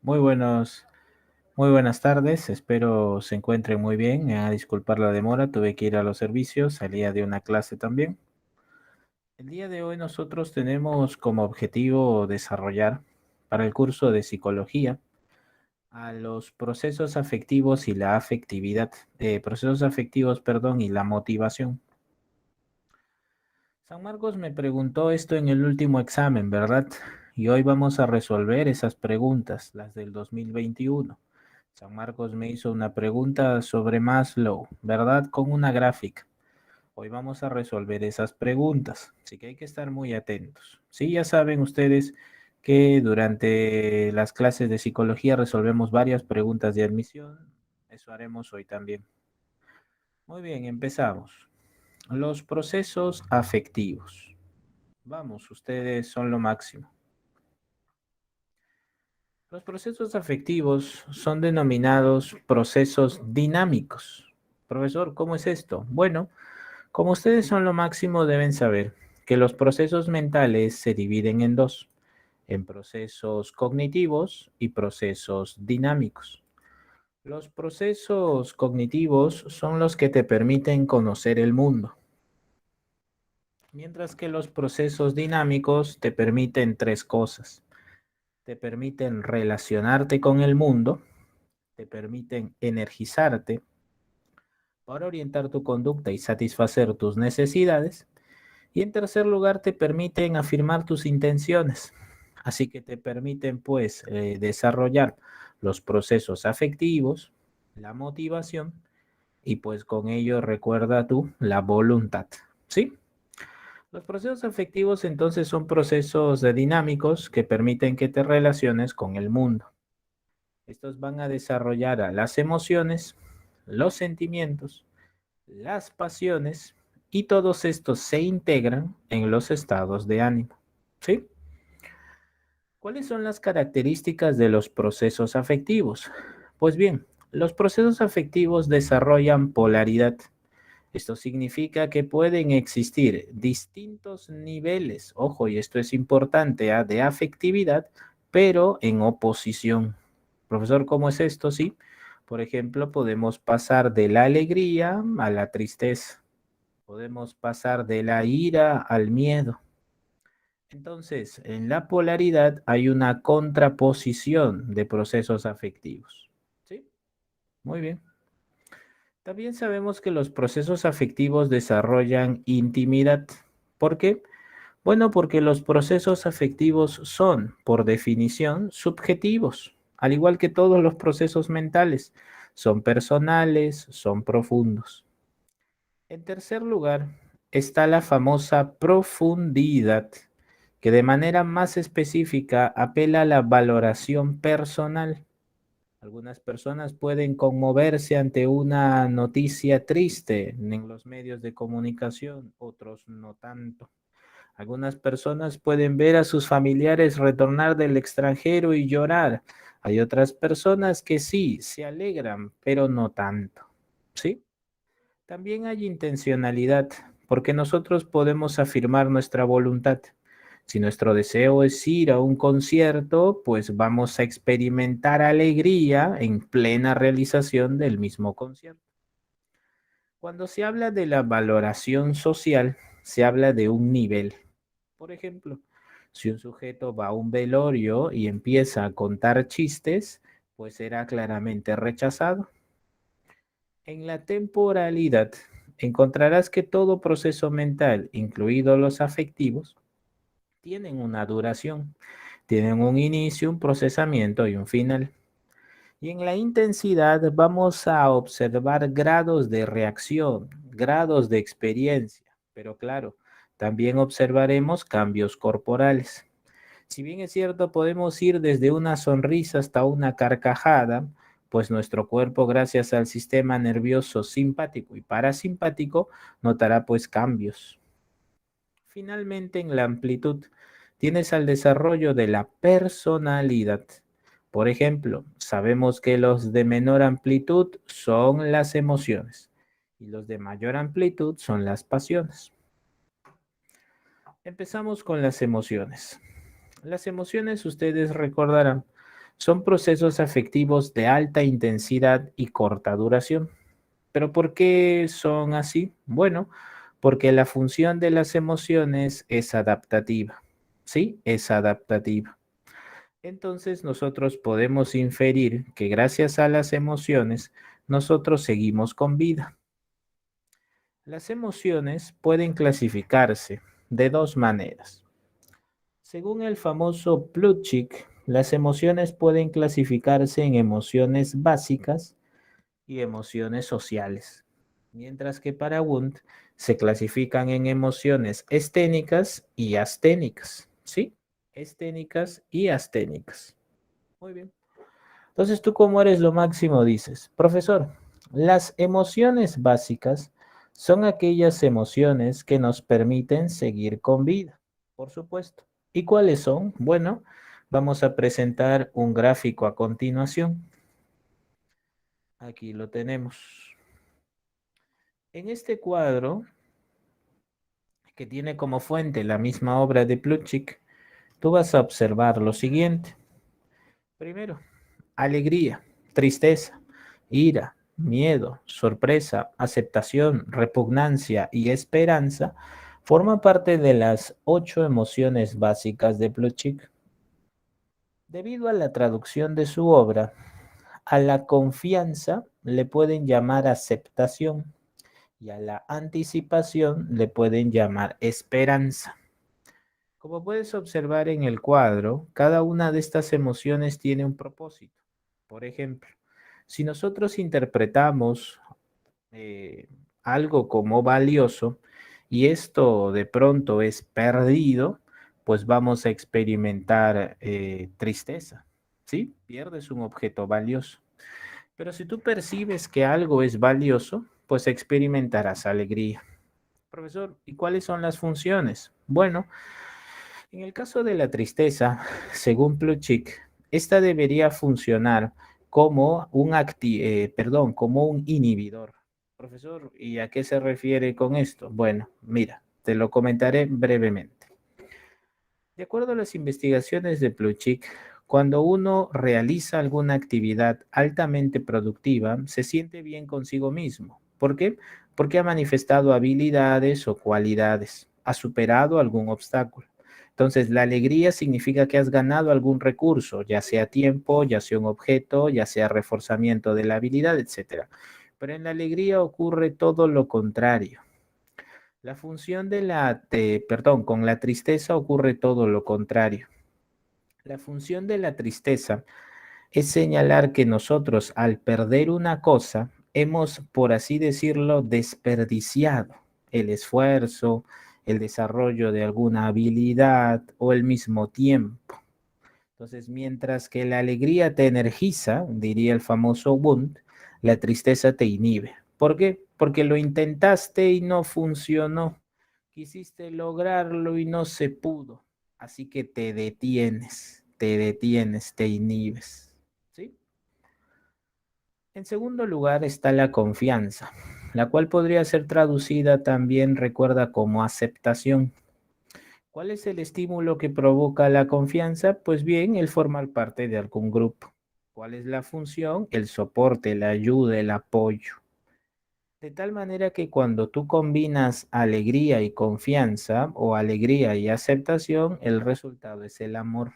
Muy buenos, muy buenas tardes. Espero se encuentren muy bien. A disculpar la demora, tuve que ir a los servicios, salía de una clase también. El día de hoy nosotros tenemos como objetivo desarrollar para el curso de psicología a los procesos afectivos y la afectividad, procesos afectivos, perdón, y la motivación. San Marcos me preguntó esto en el último examen, ¿verdad? Y hoy vamos a resolver esas preguntas, las del 2021. San Marcos me hizo una pregunta sobre Maslow, ¿verdad? Con una gráfica. Hoy vamos a resolver esas preguntas, así que hay que estar muy atentos. Sí, ya saben ustedes que durante las clases de psicología resolvemos varias preguntas de admisión. Eso haremos hoy también. Muy bien, empezamos. Los procesos afectivos. Vamos, ustedes son lo máximo. Los procesos afectivos son denominados procesos dinámicos. Profesor, ¿cómo es esto? Bueno, como ustedes son lo máximo, deben saber que los procesos mentales se dividen en dos, en procesos cognitivos y procesos dinámicos. Los procesos cognitivos son los que te permiten conocer el mundo, mientras que los procesos dinámicos te permiten tres cosas. Te permiten relacionarte con el mundo, te permiten energizarte para orientar tu conducta y satisfacer tus necesidades. Y en tercer lugar, te permiten afirmar tus intenciones. Así que te permiten, pues, desarrollar los procesos afectivos, la motivación y, pues, con ello recuerda tú la voluntad. ¿Sí? Los procesos afectivos entonces son procesos dinámicos que permiten que te relaciones con el mundo. Estos van a desarrollar a las emociones, los sentimientos, las pasiones y todos estos se integran en los estados de ánimo. ¿Sí? ¿Cuáles son las características de los procesos afectivos? Pues bien, los procesos afectivos desarrollan polaridad. Esto significa que pueden existir distintos niveles, ojo, y esto es importante, de afectividad, pero en oposición. Profesor, ¿cómo es esto? Sí. Por ejemplo, podemos pasar de la alegría a la tristeza. Podemos pasar de la ira al miedo. Entonces, en la polaridad hay una contraposición de procesos afectivos. ¿Sí? Muy bien. También sabemos que los procesos afectivos desarrollan intimidad. ¿Por qué? Bueno, porque los procesos afectivos son, por definición, subjetivos, al igual que todos los procesos mentales. Son personales, son profundos. En tercer lugar, está la famosa profundidad, que de manera más específica apela a la valoración personal. Algunas personas pueden conmoverse ante una noticia triste en los medios de comunicación, otros no tanto. Algunas personas pueden ver a sus familiares retornar del extranjero y llorar. Hay otras personas que sí, se alegran, pero no tanto. ¿Sí? También hay intencionalidad, porque nosotros podemos afirmar nuestra voluntad. Si nuestro deseo es ir a un concierto, pues vamos a experimentar alegría en plena realización del mismo concierto. Cuando se habla de la valoración social, se habla de un nivel. Por ejemplo, si un sujeto va a un velorio y empieza a contar chistes, pues será claramente rechazado. En la temporalidad, encontrarás que todo proceso mental, incluidos los afectivos, tienen una duración, tienen un inicio, un procesamiento y un final. Y en la intensidad vamos a observar grados de reacción, grados de experiencia, pero claro, también observaremos cambios corporales. Si bien es cierto, podemos ir desde una sonrisa hasta una carcajada, pues nuestro cuerpo, gracias al sistema nervioso simpático y parasimpático, notará pues cambios. Finalmente, en la amplitud, tienes al desarrollo de la personalidad. Por ejemplo, sabemos que los de menor amplitud son las emociones y los de mayor amplitud son las pasiones. Empezamos con las emociones. Las emociones, ustedes recordarán, Son procesos afectivos de alta intensidad y corta duración. ¿Pero por qué son así? Bueno, porque la función de las emociones es adaptativa. ¿Sí? Es adaptativa. Entonces nosotros podemos inferir que gracias a las emociones nosotros seguimos con vida. Las emociones pueden clasificarse de dos maneras. Según el famoso Plutchik, las emociones pueden clasificarse en emociones básicas y emociones sociales, mientras que para Wundt se clasifican en emociones esténicas y asténicas, ¿sí? Esténicas y asténicas. Muy bien. Entonces, ¿tú cómo eres lo máximo? Dices, profesor, las emociones básicas son aquellas emociones que nos permiten seguir con vida, por supuesto. ¿Y cuáles son? Bueno, vamos a presentar un gráfico a continuación. Aquí lo tenemos. En este cuadro, que tiene como fuente la misma obra de Plutchik, tú vas a observar lo siguiente. Primero, alegría, tristeza, ira, miedo, sorpresa, aceptación, repugnancia y esperanza forman parte de las 8 emociones básicas de Plutchik. Debido a la traducción de su obra, a la confianza le pueden llamar aceptación y a la anticipación le pueden llamar esperanza. Como puedes observar en el cuadro, cada una de estas emociones tiene un propósito. Por ejemplo, si nosotros interpretamos eh, algo como valioso y esto de pronto es perdido, pues vamos a experimentar tristeza, ¿sí? Pierdes un objeto valioso. Pero si tú percibes que algo es valioso, pues experimentarás alegría. Profesor, ¿y cuáles son las funciones? Bueno, en el caso de la tristeza, según Plutchik, esta debería funcionar como como un inhibidor. Profesor, ¿y a qué se refiere con esto? Bueno, mira, te lo comentaré brevemente. De acuerdo a las investigaciones de Plutchik, cuando uno realiza alguna actividad altamente productiva, se siente bien consigo mismo. ¿Por qué? Porque ha manifestado habilidades o cualidades, ha superado algún obstáculo. Entonces, la alegría significa que has ganado algún recurso, ya sea tiempo, ya sea un objeto, ya sea reforzamiento de la habilidad, etcétera. Pero en la alegría ocurre todo lo contrario. La función con la tristeza ocurre todo lo contrario. La función de la tristeza es señalar que nosotros al perder una cosa hemos, por así decirlo, desperdiciado el esfuerzo, el desarrollo de alguna habilidad o el mismo tiempo. Entonces, mientras que la alegría te energiza, diría el famoso Wundt, la tristeza te inhibe. ¿Por qué? Porque lo intentaste y no funcionó. Quisiste lograrlo y no se pudo. Así que te detienes, te inhibes. ¿Sí? En segundo lugar está la confianza, la cual podría ser traducida también, recuerda, como aceptación. ¿Cuál es el estímulo que provoca la confianza? Pues bien, el formar parte de algún grupo. ¿Cuál es la función? El soporte, la ayuda, el apoyo. De tal manera que cuando tú combinas alegría y confianza o alegría y aceptación, el resultado es el amor.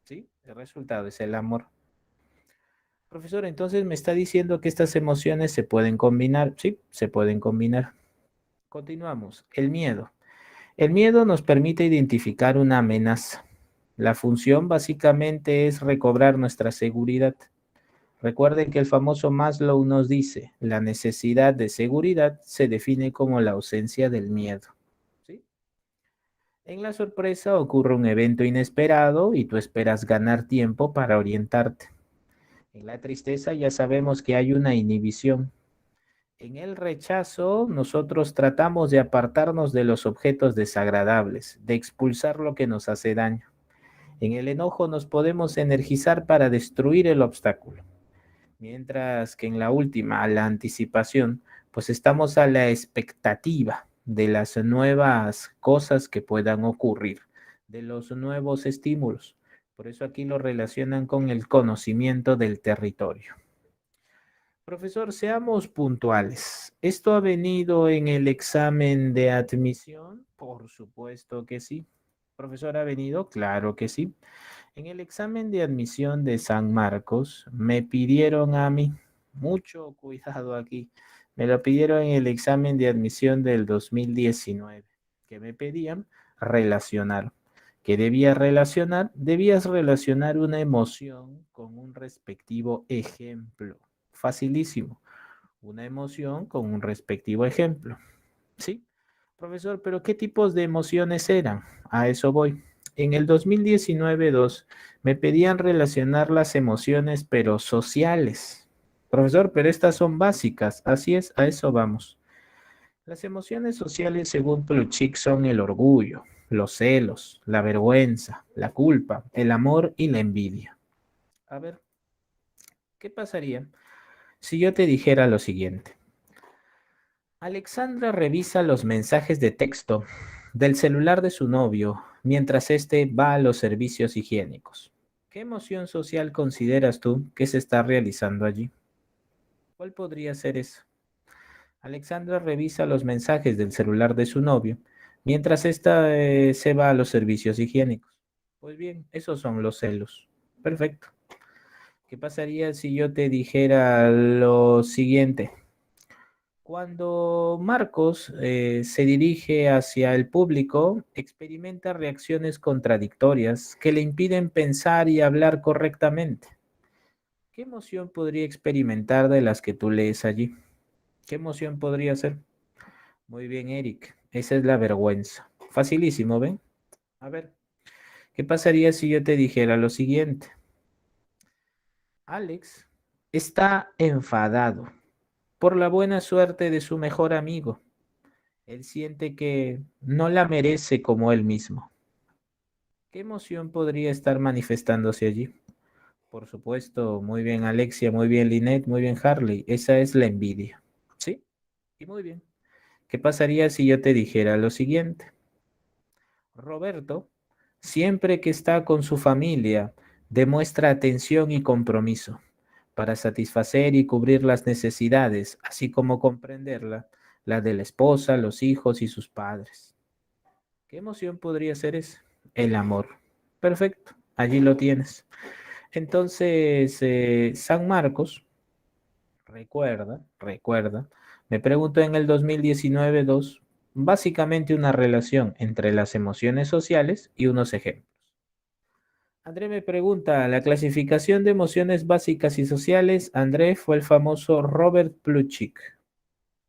¿Sí? El resultado es el amor. Profesor, entonces me está diciendo que estas emociones se pueden combinar. Sí, se pueden combinar. Continuamos. El miedo. El miedo nos permite identificar una amenaza. La función básicamente es recobrar nuestra seguridad. Recuerden que el famoso Maslow nos dice, la necesidad de seguridad se define como la ausencia del miedo. ¿Sí? En la sorpresa ocurre un evento inesperado y tú esperas ganar tiempo para orientarte. En la tristeza ya sabemos que hay una inhibición. En el rechazo, nosotros tratamos de apartarnos de los objetos desagradables, de expulsar lo que nos hace daño. En el enojo nos podemos energizar para destruir el obstáculo. Mientras que en la última, la anticipación, pues estamos a la expectativa de las nuevas cosas que puedan ocurrir, de los nuevos estímulos. Por eso aquí lo relacionan con el conocimiento del territorio. Profesor, seamos puntuales. ¿Esto ha venido en el examen de admisión? Por supuesto que sí. Profesor, ¿ha venido? Claro que sí. En el examen de admisión de San Marcos me pidieron a mí, mucho cuidado aquí, me lo pidieron en el examen de admisión del 2019, que me pedían relacionar. ¿Qué debía relacionar? Debías relacionar una emoción con un respectivo ejemplo. Facilísimo. Una emoción con un respectivo ejemplo. ¿Sí? Profesor, pero ¿qué tipos de emociones eran? A eso voy. En el 2019-2 me pedían relacionar las emociones, pero sociales. Profesor, pero estas son básicas. Así es, a eso vamos. Las emociones sociales, según Plutchik, son el orgullo, los celos, la vergüenza, la culpa, el amor y la envidia. A ver, ¿qué pasaría si yo te dijera lo siguiente? Alexandra revisa los mensajes de texto del celular de su novio mientras éste va a los servicios higiénicos. ¿Qué emoción social consideras tú que se está realizando allí? ¿Cuál podría ser eso? Alexandra revisa los mensajes del celular de su novio mientras ésta se va a los servicios higiénicos. Pues bien, esos son los celos. Perfecto. ¿Qué pasaría si yo te dijera lo siguiente? Cuando Marcos se dirige hacia el público, experimenta reacciones contradictorias que le impiden pensar y hablar correctamente. ¿Qué emoción podría experimentar de las que tú lees allí? ¿Qué emoción podría ser? Muy bien, Eric. Esa es la vergüenza. Facilísimo, ¿ven? A ver, ¿qué pasaría si yo te dijera lo siguiente? Alex está enfadado por la buena suerte de su mejor amigo. Él siente que no la merece como él mismo. ¿Qué emoción podría estar manifestándose allí? Por supuesto, muy bien Alexia, muy bien Lynette, muy bien Harley. Esa es la envidia. ¿Sí? Y muy bien. ¿Qué pasaría si yo te dijera lo siguiente? Roberto, siempre que está con su familia, demuestra atención y compromiso para satisfacer y cubrir las necesidades, así como comprenderla, la de la esposa, los hijos y sus padres. ¿Qué emoción podría ser esa? El amor. Perfecto, allí lo tienes. Entonces, San Marcos, recuerda, me preguntó en el 2019-2, básicamente una relación entre las emociones sociales y unos ejemplos. André me pregunta, la clasificación de emociones básicas y sociales, André fue el famoso Robert Plutchik.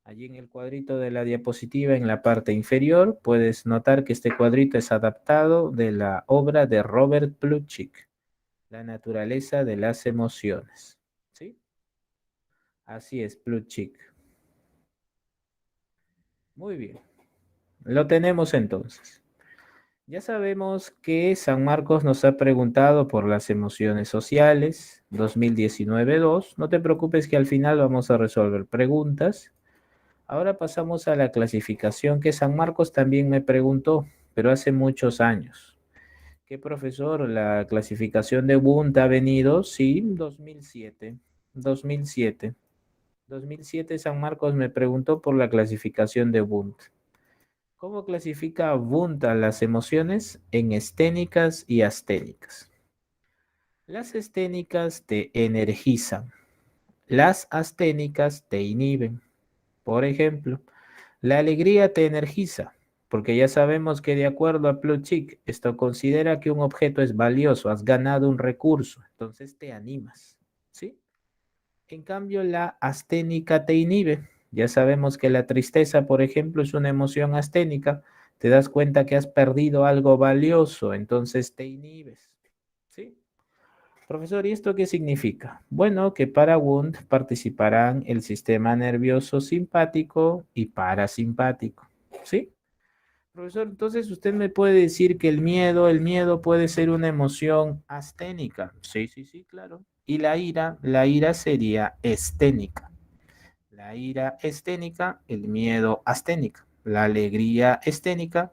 Allí en el cuadrito de la diapositiva, en la parte inferior, puedes notar que este cuadrito es adaptado de la obra de Robert Plutchik, La naturaleza de las emociones. ¿Sí? Así es, Plutchik. Muy bien. Lo tenemos entonces. Ya sabemos que San Marcos nos ha preguntado por las emociones sociales, 2019-2. No te preocupes que al final vamos a resolver preguntas. Ahora pasamos a la clasificación que San Marcos también me preguntó, pero hace muchos años. ¿Qué profesor? La clasificación de Wundt ha venido, sí, 2007. 2007. 2007 San Marcos me preguntó por la clasificación de Wundt. ¿Cómo clasifica Wundt a las emociones? En esténicas y asténicas. Las esténicas te energizan, las asténicas te inhiben. Por ejemplo, la alegría te energiza, porque ya sabemos que de acuerdo a Plutchik, esto considera que un objeto es valioso, has ganado un recurso, entonces te animas, ¿sí? En cambio, la asténica te inhibe. Ya sabemos que la tristeza, por ejemplo, es una emoción asténica. Te das cuenta que has perdido algo valioso, entonces te inhibes, ¿sí? Profesor, ¿y esto qué significa? Bueno, que para Wundt participarán el sistema nervioso simpático y parasimpático. ¿Sí? Profesor, entonces usted me puede decir que el miedo puede ser una emoción asténica. Sí, sí, sí, claro. Y la ira sería esténica. La ira esténica, el miedo asténica. La alegría esténica,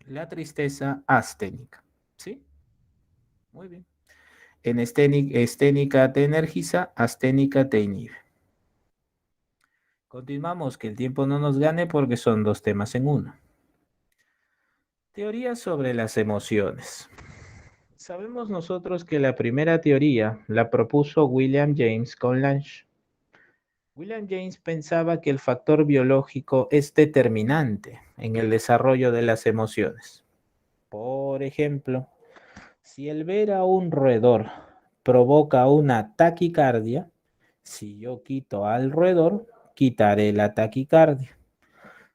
la tristeza asténica. ¿Sí? Muy bien. En esténica te energiza, asténica te inhibe. Continuamos, que el tiempo no nos gane porque son dos temas en uno. Teoría sobre las emociones. Sabemos nosotros que la primera teoría la propuso William James con Lange. William James pensaba que el factor biológico es determinante en el desarrollo de las emociones. Por ejemplo, si el ver a un roedor provoca una taquicardia, si yo quito al roedor, quitaré la taquicardia.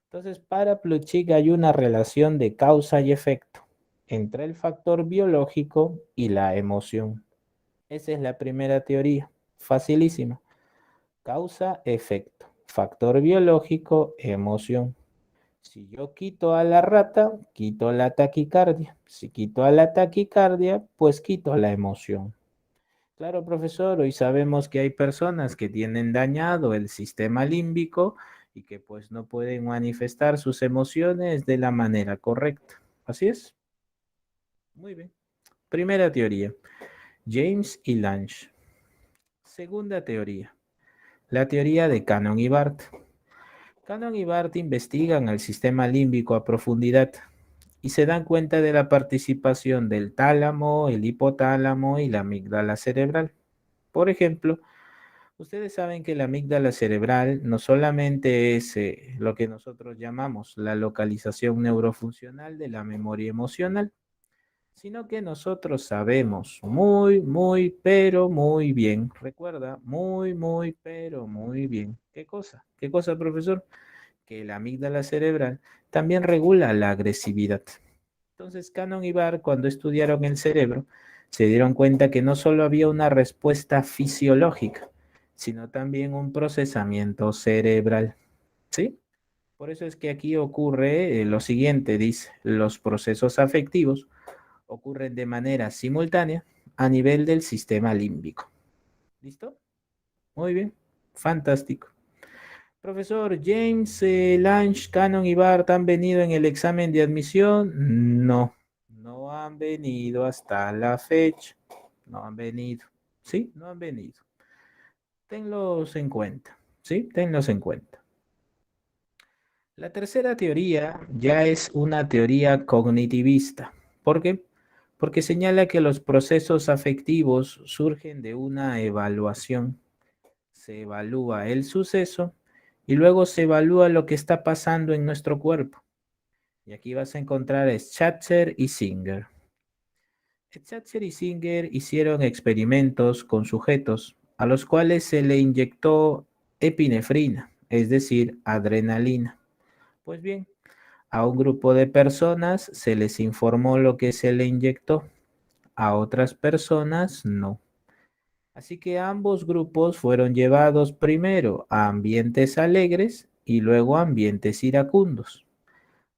Entonces, para Plutchik hay una relación de causa y efecto entre el factor biológico y la emoción. Esa es la primera teoría, facilísima. Causa-efecto, factor biológico, emoción. Si yo quito a la rata, quito la taquicardia. Si quito a la taquicardia, pues quito la emoción. Claro, profesor, hoy sabemos que hay personas que tienen dañado el sistema límbico y que pues no pueden manifestar sus emociones de la manera correcta. ¿Así es? Muy bien. Primera teoría, James y Lange. Segunda teoría, la teoría de Cannon y Barth. Cannon y Barth investigan el sistema límbico a profundidad y se dan cuenta de la participación del tálamo, el hipotálamo y la amígdala cerebral. Por ejemplo, ustedes saben que la amígdala cerebral no solamente es lo que nosotros llamamos la localización neurofuncional de la memoria emocional, sino que nosotros sabemos pero muy bien. Recuerda, pero muy bien. ¿Qué cosa? ¿Qué cosa, profesor? Que la amígdala cerebral también regula la agresividad. Entonces, Cannon y Barr, cuando estudiaron el cerebro, se dieron cuenta que no solo había una respuesta fisiológica, sino también un procesamiento cerebral. ¿Sí? Por eso es que aquí ocurre lo siguiente, dice, los procesos afectivos ocurren de manera simultánea a nivel del sistema límbico. ¿Listo? Muy bien, fantástico. Profesor, James, Lange, Cannon y Bart han venido en el examen de admisión. No, no han venido hasta la fecha. No han venido. ¿Sí? No han venido. Tenlos en cuenta. ¿Sí? Tenlos en cuenta. La tercera teoría ya es una teoría cognitivista. ¿Por qué? Porque señala que los procesos afectivos surgen de una evaluación. Se evalúa el suceso y luego se evalúa lo que está pasando en nuestro cuerpo. Y aquí vas a encontrar a Schatzer y Singer. Schatzer y Singer hicieron experimentos con sujetos a los cuales se le inyectó epinefrina, es decir, adrenalina. Pues bien, a un grupo de personas se les informó lo que se le inyectó, a otras personas no. Así que ambos grupos fueron llevados primero a ambientes alegres y luego a ambientes iracundos.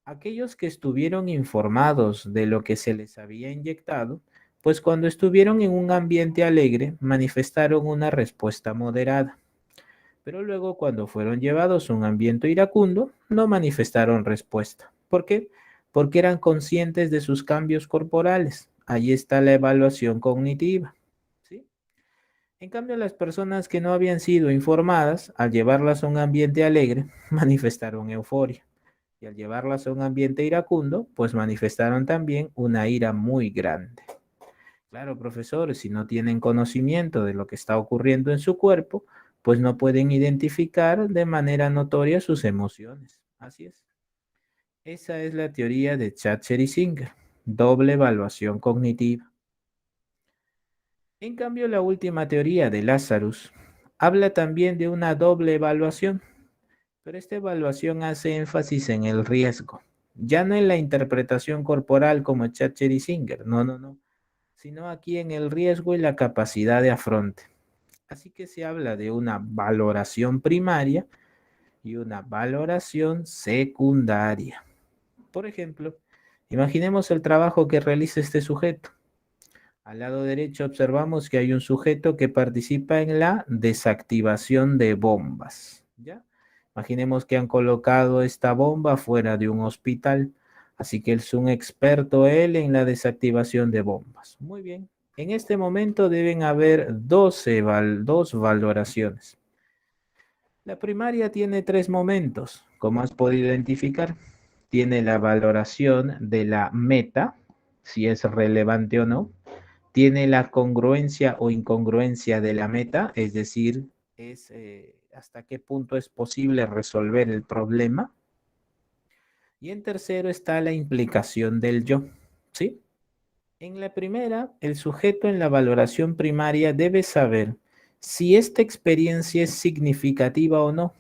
Aquellos que estuvieron informados de lo que se les había inyectado, pues cuando estuvieron en un ambiente alegre manifestaron una respuesta moderada. Pero luego cuando fueron llevados a un ambiente iracundo, no manifestaron respuesta. ¿Por qué? Porque eran conscientes de sus cambios corporales. Ahí está la evaluación cognitiva. ¿Sí? En cambio, las personas que no habían sido informadas, al llevarlas a un ambiente alegre, manifestaron euforia. Y al llevarlas a un ambiente iracundo, pues manifestaron también una ira muy grande. Claro, profesores, si no tienen conocimiento de lo que está ocurriendo en su cuerpo, pues no pueden identificar de manera notoria sus emociones. Así es. Esa es la teoría de Schatzer y Singer, doble evaluación cognitiva. En cambio, la última teoría de Lazarus habla también de una doble evaluación, pero esta evaluación hace énfasis en el riesgo, ya no en la interpretación corporal como Schatzer y Singer, no, sino aquí en el riesgo y la capacidad de afronte. Así que se habla de una valoración primaria y una valoración secundaria. Por ejemplo, imaginemos el trabajo que realiza este sujeto. Al lado derecho observamos que hay un sujeto que participa en la desactivación de bombas. ¿Ya? Imaginemos que han colocado esta bomba fuera de un hospital, así que es un experto él en la desactivación de bombas. Muy bien. En este momento deben haber dos valoraciones. La primaria tiene tres momentos, como has podido identificar. Tiene la valoración de la meta, si es relevante o no. Tiene la congruencia o incongruencia de la meta, es decir, hasta qué punto es posible resolver el problema. Y en tercero está la implicación del yo, ¿sí? En la primera, el sujeto en la valoración primaria debe saber si esta experiencia es significativa o no.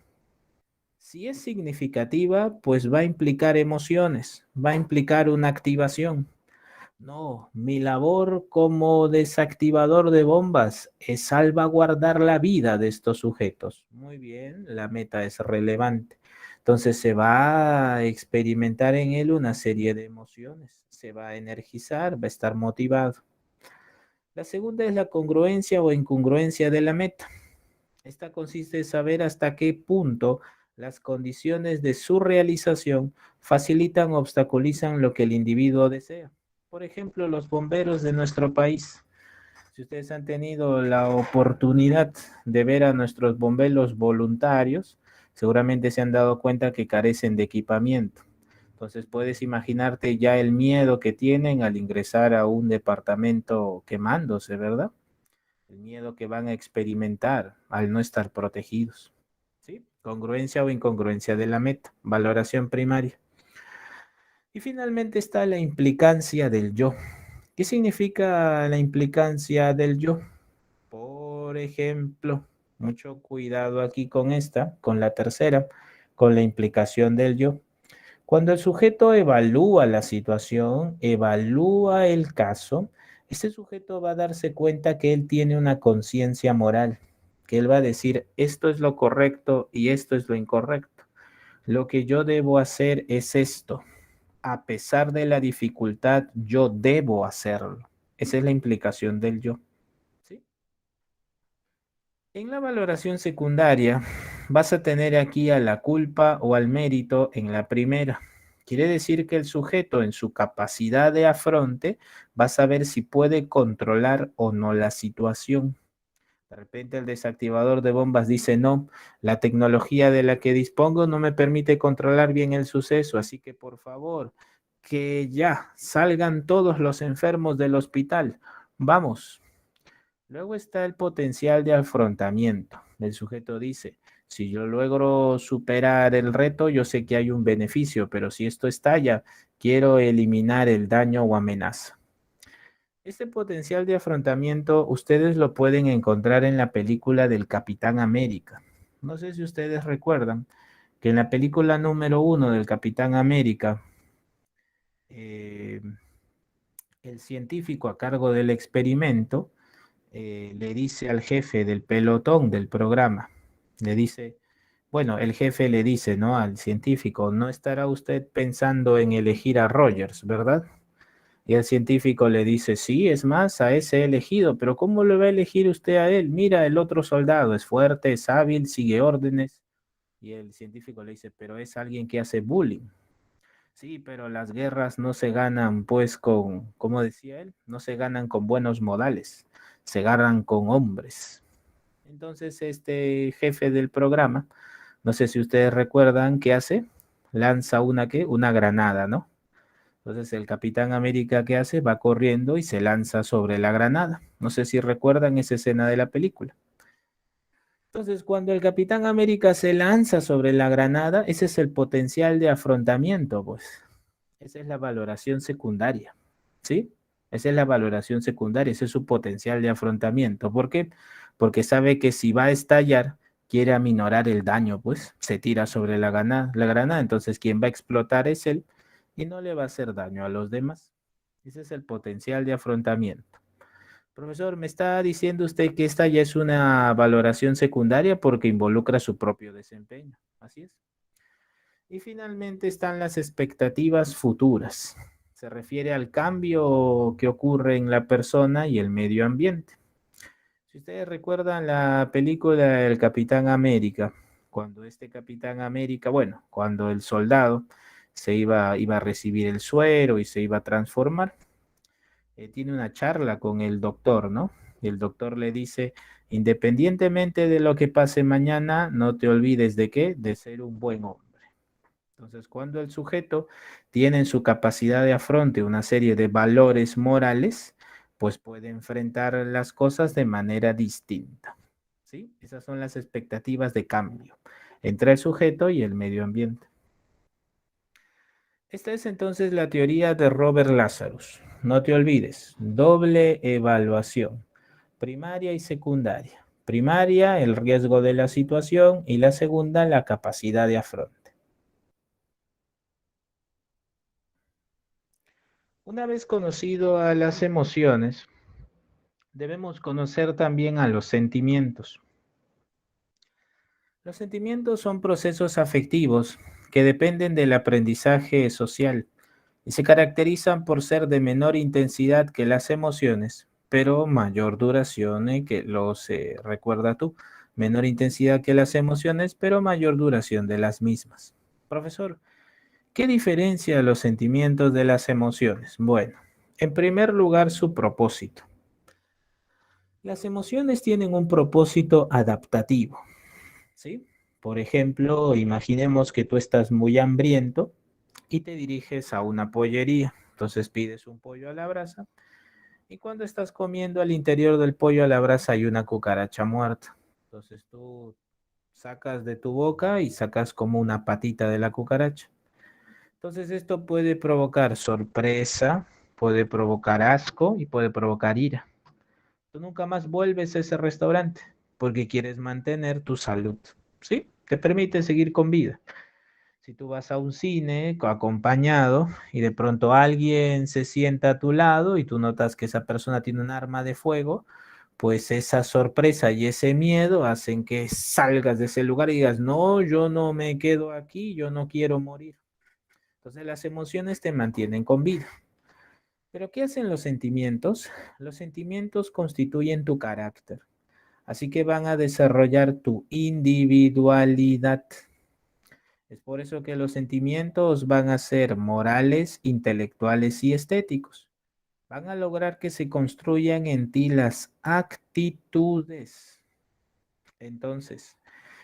Si es significativa, pues va a implicar emociones, va a implicar una activación. No, mi labor como desactivador de bombas es salvaguardar la vida de estos sujetos. Muy bien, la meta es relevante. Entonces se va a experimentar en él una serie de emociones, se va a energizar, va a estar motivado. La segunda es la congruencia o incongruencia de la meta. Esta consiste en saber hasta qué punto las condiciones de su realización facilitan o obstaculizan lo que el individuo desea. Por ejemplo, los bomberos de nuestro país. Si ustedes han tenido la oportunidad de ver a nuestros bomberos voluntarios, seguramente se han dado cuenta que carecen de equipamiento. Entonces puedes imaginarte ya el miedo que tienen al ingresar a un departamento quemándose, ¿verdad? El miedo que van a experimentar al no estar protegidos. ¿Sí? Congruencia o incongruencia de la meta, valoración primaria. Y finalmente está la implicancia del yo. ¿Qué significa la implicancia del yo? Por ejemplo, mucho cuidado aquí con esta, con la tercera, con la implicación del yo. Cuando el sujeto evalúa la situación, evalúa el caso, este sujeto va a darse cuenta que él tiene una conciencia moral, que él va a decir, esto es lo correcto y esto es lo incorrecto. Lo que yo debo hacer es esto. A pesar de la dificultad, yo debo hacerlo. Esa es la implicación del yo. ¿Sí? En la valoración secundaria, vas a tener aquí a la culpa o al mérito en la primera. Quiere decir que el sujeto en su capacidad de afronte va a saber si puede controlar o no la situación. De repente el desactivador de bombas dice no, la tecnología de la que dispongo no me permite controlar bien el suceso, así que por favor, que ya salgan todos los enfermos del hospital. Vamos. Luego está el potencial de afrontamiento. El sujeto dice, si yo logro superar el reto, yo sé que hay un beneficio, pero si esto estalla, quiero eliminar el daño o amenaza. Este potencial de afrontamiento ustedes lo pueden encontrar en la película del Capitán América. No sé si ustedes recuerdan que en la película número 1 del Capitán América, eh, el científico a cargo del experimento le dice al jefe del pelotón del programa, le dice, bueno, el jefe le dice, ¿no? Al científico, no estará usted pensando en elegir a Rogers, ¿verdad? Y el científico le dice, sí, es más, a ese he elegido, pero ¿cómo lo va a elegir usted a él? Mira, el otro soldado es fuerte, es hábil, sigue órdenes. Y el científico le dice, pero es alguien que hace bullying. Sí, pero las guerras no se ganan, pues, como decía él, no se ganan con buenos modales, se ganan con hombres. Entonces, este jefe del programa, no sé si ustedes recuerdan qué hace, lanza ¿qué? Una granada, ¿no? Entonces el Capitán América, ¿qué hace? Va corriendo y se lanza sobre la granada. No sé si recuerdan esa escena de la película. Entonces, cuando el Capitán América se lanza sobre la granada, ese es el potencial de afrontamiento, pues. Esa es la valoración secundaria, ¿sí? Esa es la valoración secundaria, ese es su potencial de afrontamiento. ¿Por qué? Porque sabe que si va a estallar, quiere aminorar el daño, pues se tira sobre la granada, entonces quien va a explotar es él y no le va a hacer daño a los demás. Ese es el potencial de afrontamiento. Profesor, me está diciendo usted que esta ya es una valoración secundaria porque involucra su propio desempeño. Así es. Y finalmente están las expectativas futuras. Se refiere al cambio que ocurre en la persona y el medio ambiente. Si ustedes recuerdan la película El Capitán América, cuando este Capitán América, bueno, cuando el soldado iba a recibir el suero y se iba a transformar, tiene una charla con el doctor, ¿no? Y el doctor le dice, independientemente de lo que pase mañana, no te olvides de qué, de ser un buen hombre. Entonces, cuando el sujeto tiene en su capacidad de afronte una serie de valores morales, pues puede enfrentar las cosas de manera distinta. ¿Sí? Esas son las expectativas de cambio entre el sujeto y el medio ambiente. Esta es entonces la teoría de Robert Lazarus. No te olvides, doble evaluación, primaria y secundaria. Primaria, el riesgo de la situación y la segunda, la capacidad de afronte. Una vez conocido a las emociones, debemos conocer también a los sentimientos. Los sentimientos son procesos afectivos que dependen del aprendizaje social y se caracterizan por ser de menor intensidad que las emociones, pero mayor duración, que los recuerda tú, menor intensidad que las emociones, pero mayor duración de las mismas. Profesor, ¿qué diferencia los sentimientos de las emociones? Bueno, en primer lugar, su propósito. Las emociones tienen un propósito adaptativo, ¿sí? Por ejemplo, imaginemos que tú estás muy hambriento y te diriges a una pollería. Entonces pides un pollo a la brasa y cuando estás comiendo al interior del pollo a la brasa hay una cucaracha muerta. Entonces tú sacas de tu boca y sacas como una patita de la cucaracha. Entonces esto puede provocar sorpresa, puede provocar asco y puede provocar ira. Tú nunca más vuelves a ese restaurante porque quieres mantener tu salud, ¿sí? Te permite seguir con vida. Si tú vas a un cine acompañado y de pronto alguien se sienta a tu lado y tú notas que esa persona tiene un arma de fuego, pues esa sorpresa y ese miedo hacen que salgas de ese lugar y digas, no, yo no me quedo aquí, yo no quiero morir. Entonces las emociones te mantienen con vida. Pero ¿qué hacen los sentimientos? Los sentimientos constituyen tu carácter. Así que van a desarrollar tu individualidad. Es por eso que los sentimientos van a ser morales, intelectuales y estéticos. Van a lograr que se construyan en ti las actitudes. Entonces,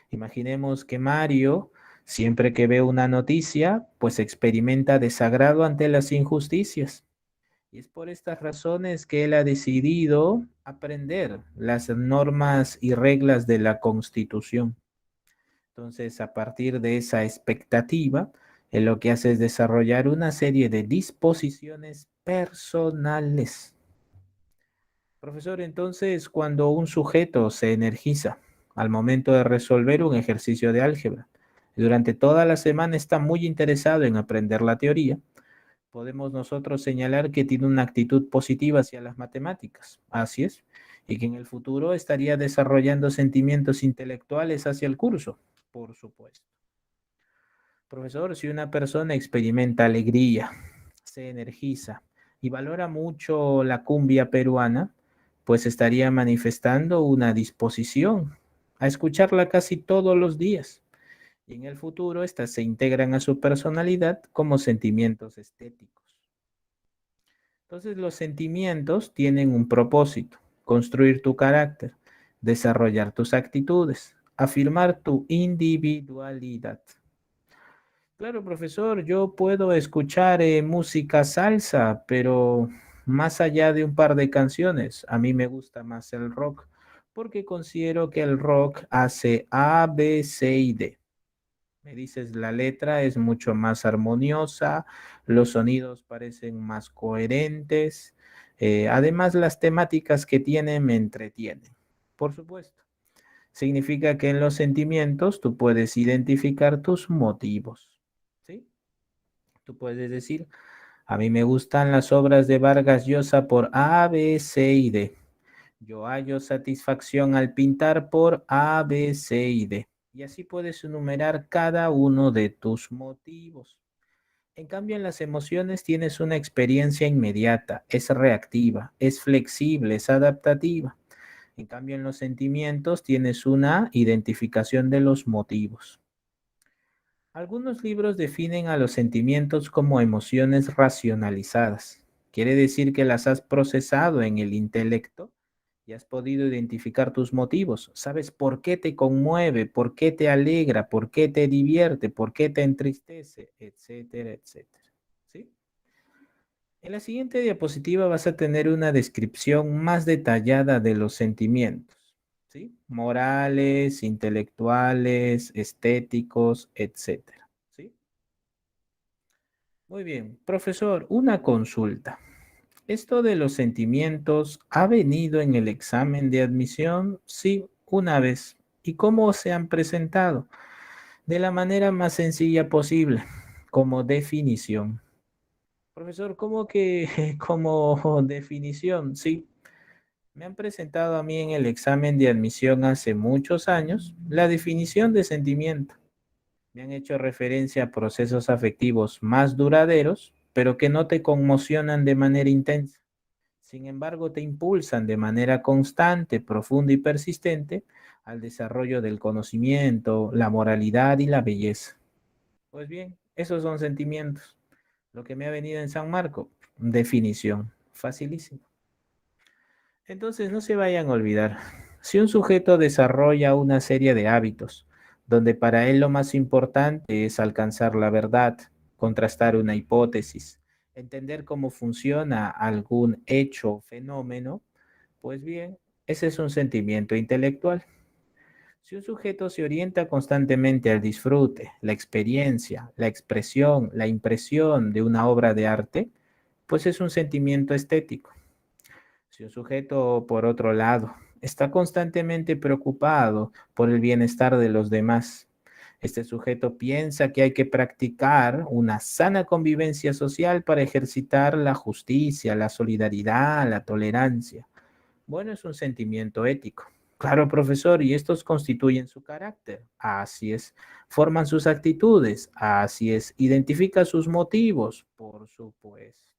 imaginemos que Mario, siempre que ve una noticia, pues experimenta desagrado ante las injusticias. Y es por estas razones que él ha decidido aprender las normas y reglas de la Constitución. Entonces, a partir de esa expectativa, él lo que hace es desarrollar una serie de disposiciones personales. Profesor, entonces, cuando un sujeto se energiza al momento de resolver un ejercicio de álgebra, y durante toda la semana está muy interesado en aprender la teoría, podemos nosotros señalar que tiene una actitud positiva hacia las matemáticas. Así es. Y que en el futuro estaría desarrollando sentimientos intelectuales hacia el curso. Por supuesto. Profesor, si una persona experimenta alegría, se energiza y valora mucho la cumbia peruana, pues estaría manifestando una disposición a escucharla casi todos los días. Y en el futuro, estas se integran a su personalidad como sentimientos estéticos. Entonces, los sentimientos tienen un propósito: construir tu carácter, desarrollar tus actitudes, afirmar tu individualidad. Claro, profesor, yo puedo escuchar música salsa, pero más allá de un par de canciones, a mí me gusta más el rock, porque considero que el rock hace A, B, C y D. Me dices, la letra es mucho más armoniosa, los sonidos parecen más coherentes, además las temáticas que tiene me entretienen. Por supuesto, significa que en los sentimientos tú puedes identificar tus motivos, ¿sí? Tú puedes decir, a mí me gustan las obras de Vargas Llosa por A, B, C y D. Yo hallo satisfacción al pintar por A, B, C y D. Y así puedes enumerar cada uno de tus motivos. En cambio, en las emociones tienes una experiencia inmediata, es reactiva, es flexible, es adaptativa. En cambio, en los sentimientos tienes una identificación de los motivos. Algunos libros definen a los sentimientos como emociones racionalizadas. Quiere decir que las has procesado en el intelecto y has podido identificar tus motivos. Sabes por qué te conmueve, por qué te alegra, por qué te divierte, por qué te entristece, etcétera, etcétera. ¿Sí? En la siguiente diapositiva vas a tener una descripción más detallada de los sentimientos, ¿sí? Morales, intelectuales, estéticos, etcétera. ¿Sí? Muy bien, profesor, una consulta. ¿Esto de los sentimientos ha venido en el examen de admisión? Sí, una vez. ¿Y cómo se han presentado? De la manera más sencilla posible, como definición. Profesor, ¿cómo que como definición? Sí, me han presentado a mí en el examen de admisión hace muchos años la definición de sentimiento. Me han hecho referencia a procesos afectivos más duraderos, pero que no te conmocionan de manera intensa. Sin embargo, te impulsan de manera constante, profunda y persistente al desarrollo del conocimiento, la moralidad y la belleza. Pues bien, esos son sentimientos. Lo que me ha venido en San Marco, definición, facilísimo. Entonces, no se vayan a olvidar, si un sujeto desarrolla una serie de hábitos, donde para él lo más importante es alcanzar la verdad, contrastar una hipótesis, entender cómo funciona algún hecho o fenómeno, pues bien, ese es un sentimiento intelectual. Si un sujeto se orienta constantemente al disfrute, la experiencia, la expresión, la impresión de una obra de arte, pues es un sentimiento estético. Si un sujeto, por otro lado, está constantemente preocupado por el bienestar de los demás, este sujeto piensa que hay que practicar una sana convivencia social para ejercitar la justicia, la solidaridad, la tolerancia. Bueno, es un sentimiento ético. Claro, profesor, y estos constituyen su carácter. Así es. Forman sus actitudes. Así es. Identifica sus motivos. Por supuesto.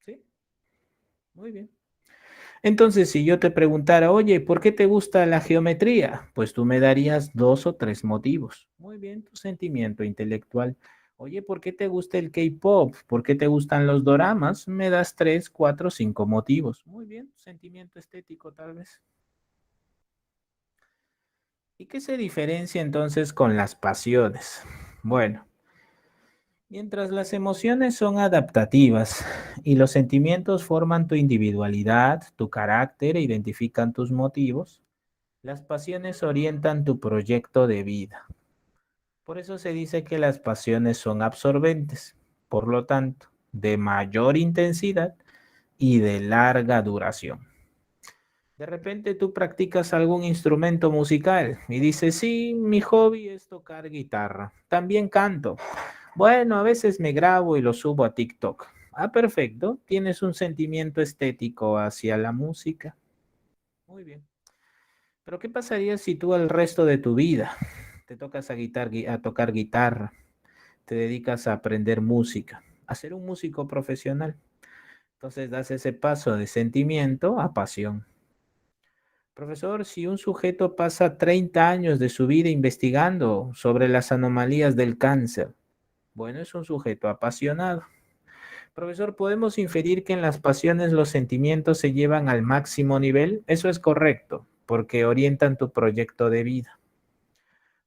¿Sí? Muy bien. Entonces, si yo te preguntara, oye, ¿por qué te gusta la geometría? Pues tú me darías dos o tres motivos. Muy bien, tu sentimiento intelectual. Oye, ¿por qué te gusta el K-pop? ¿Por qué te gustan los doramas? Me das tres, cuatro, cinco motivos. Muy bien, tu sentimiento estético tal vez. ¿Y qué se diferencia entonces con las pasiones? Bueno, mientras las emociones son adaptativas y los sentimientos forman tu individualidad, tu carácter e identifican tus motivos, las pasiones orientan tu proyecto de vida. Por eso se dice que las pasiones son absorbentes, por lo tanto, de mayor intensidad y de larga duración. De repente tú practicas algún instrumento musical y dices, sí, mi hobby es tocar guitarra. También canto. Bueno, a veces me grabo y lo subo a TikTok. Ah, perfecto. Tienes un sentimiento estético hacia la música. Muy bien. Pero ¿qué pasaría si tú el resto de tu vida te tocas a tocar guitarra, te dedicas a aprender música, a ser un músico profesional? Entonces das ese paso de sentimiento a pasión. Profesor, si un sujeto pasa 30 años de su vida investigando sobre las anomalías del cáncer, bueno, es un sujeto apasionado. Profesor, ¿podemos inferir que en las pasiones los sentimientos se llevan al máximo nivel? Eso es correcto, porque orientan tu proyecto de vida.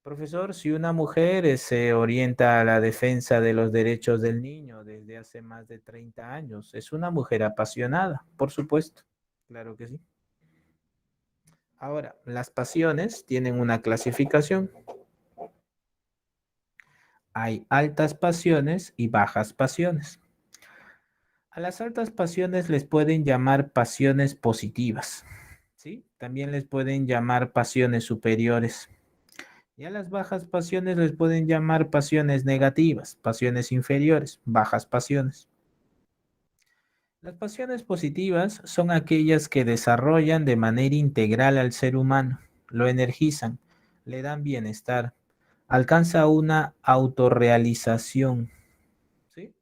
Profesor, si una mujer se orienta a la defensa de los derechos del niño desde hace más de 30 años, es una mujer apasionada, por supuesto. Claro que sí. Ahora, las pasiones tienen una clasificación. Hay altas pasiones y bajas pasiones. A las altas pasiones les pueden llamar pasiones positivas, ¿sí? También les pueden llamar pasiones superiores. Y a las bajas pasiones les pueden llamar pasiones negativas, pasiones inferiores, bajas pasiones. Las pasiones positivas son aquellas que desarrollan de manera integral al ser humano, lo energizan, le dan bienestar, alcanza una autorrealización, ¿sí?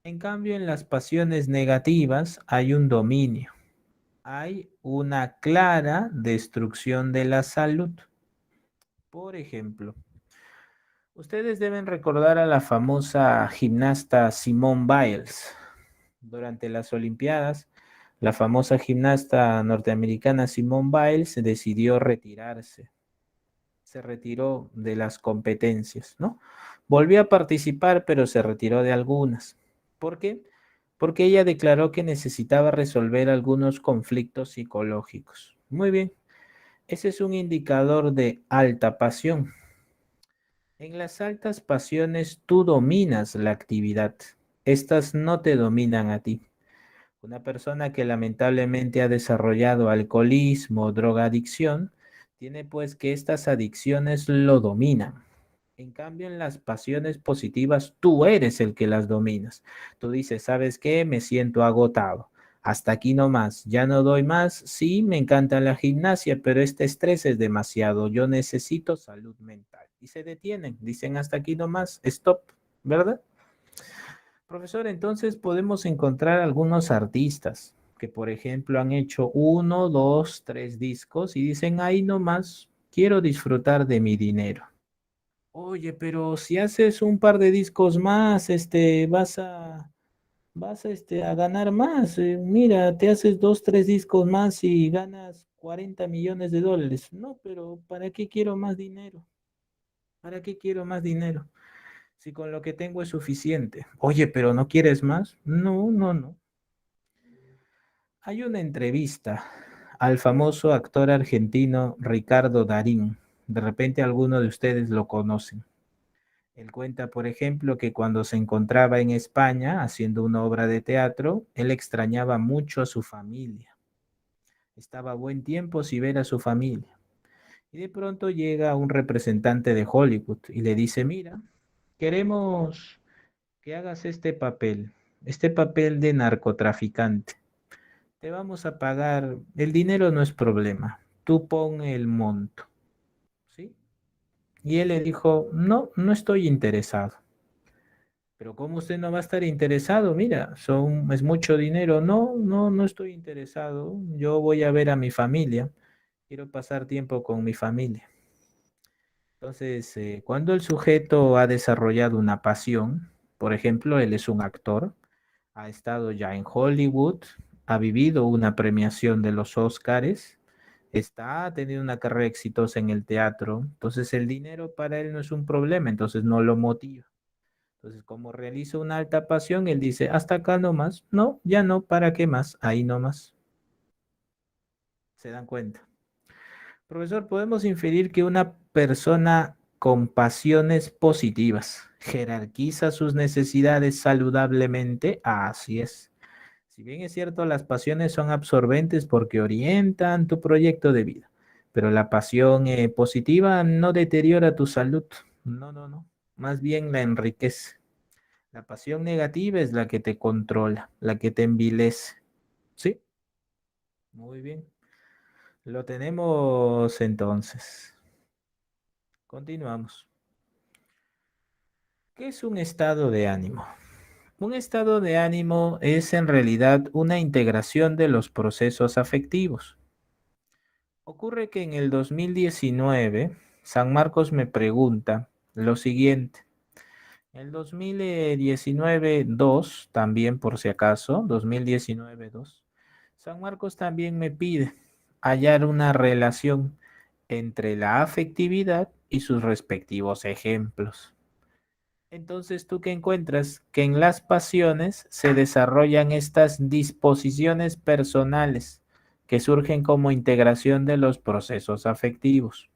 En cambio, en las pasiones negativas hay un dominio, hay una clara destrucción de la salud. Por ejemplo, ustedes deben recordar a la famosa gimnasta Simone Biles. Durante las Olimpiadas, la famosa gimnasta norteamericana Simone Biles decidió retirarse. Se retiró de las competencias, ¿no? Volvió a participar, pero se retiró de algunas. ¿Por qué? Porque ella declaró que necesitaba resolver algunos conflictos psicológicos. Muy bien, ese es un indicador de alta pasión. En las altas pasiones tú dominas la actividad. Estas no te dominan a ti. Una persona que lamentablemente ha desarrollado alcoholismo o drogadicción, tiene pues que estas adicciones lo dominan. En cambio, en las pasiones positivas, tú eres el que las dominas. Tú dices, ¿sabes qué? Me siento agotado. Hasta aquí no más, ya no doy más. Sí, me encanta la gimnasia, pero este estrés es demasiado. Yo necesito salud mental. Y se detienen, dicen hasta aquí no más, stop, ¿verdad? Profesor, entonces podemos encontrar algunos artistas que, por ejemplo, han hecho uno, dos, tres discos y dicen, ahí nomás, quiero disfrutar de mi dinero. Oye, pero si haces un par de discos más, a ganar más. Mira, te haces dos, tres discos más y ganas 40 millones de dólares. No, pero ¿para qué quiero más dinero? ¿Para qué quiero más dinero? Si con lo que tengo es suficiente. Oye, pero ¿no quieres más? No, no, no. Hay una entrevista al famoso actor argentino Ricardo Darín. De repente alguno de ustedes lo conocen. Él cuenta, por ejemplo, que cuando se encontraba en España haciendo una obra de teatro, él extrañaba mucho a su familia. Estaba a buen tiempo sin ver a su familia. Y de pronto llega un representante de Hollywood y le dice, mira, queremos que hagas este papel de narcotraficante. Te vamos a pagar, el dinero no es problema, tú pon el monto, ¿sí? Y él le dijo, no, no estoy interesado. Pero ¿cómo usted no va a estar interesado? Mira, es mucho dinero. No, no, no estoy interesado. Yo voy a ver a mi familia. Quiero pasar tiempo con mi familia. Entonces, cuando el sujeto ha desarrollado una pasión, por ejemplo, él es un actor, ha estado ya en Hollywood, ha vivido una premiación de los Óscares, ha tenido una carrera exitosa en el teatro, entonces el dinero para él no es un problema, entonces no lo motiva. Entonces, como realiza una alta pasión, él dice, hasta acá nomás, no, ya no, ¿para qué más? Ahí nomás. ¿Se dan cuenta? Profesor, podemos inferir que una persona con pasiones positivas jerarquiza sus necesidades saludablemente. Así es. Si bien es cierto, las pasiones son absorbentes porque orientan tu proyecto de vida, pero la pasión positiva no deteriora tu salud. No, no, no. Más bien la enriquece. La pasión negativa es la que te controla, la que te envilece. ¿Sí? Muy bien. Lo tenemos entonces. Continuamos. ¿Qué es un estado de ánimo? Un estado de ánimo es en realidad una integración de los procesos afectivos. Ocurre que en el 2019, San Marcos me pregunta lo siguiente. El 2019-2, también por si acaso, 2019-2, San Marcos también me pide hallar una relación entre la afectividad y sus respectivos ejemplos. Entonces, ¿tú qué encuentras? Que en las pasiones se desarrollan estas disposiciones personales que surgen como integración de los procesos afectivos.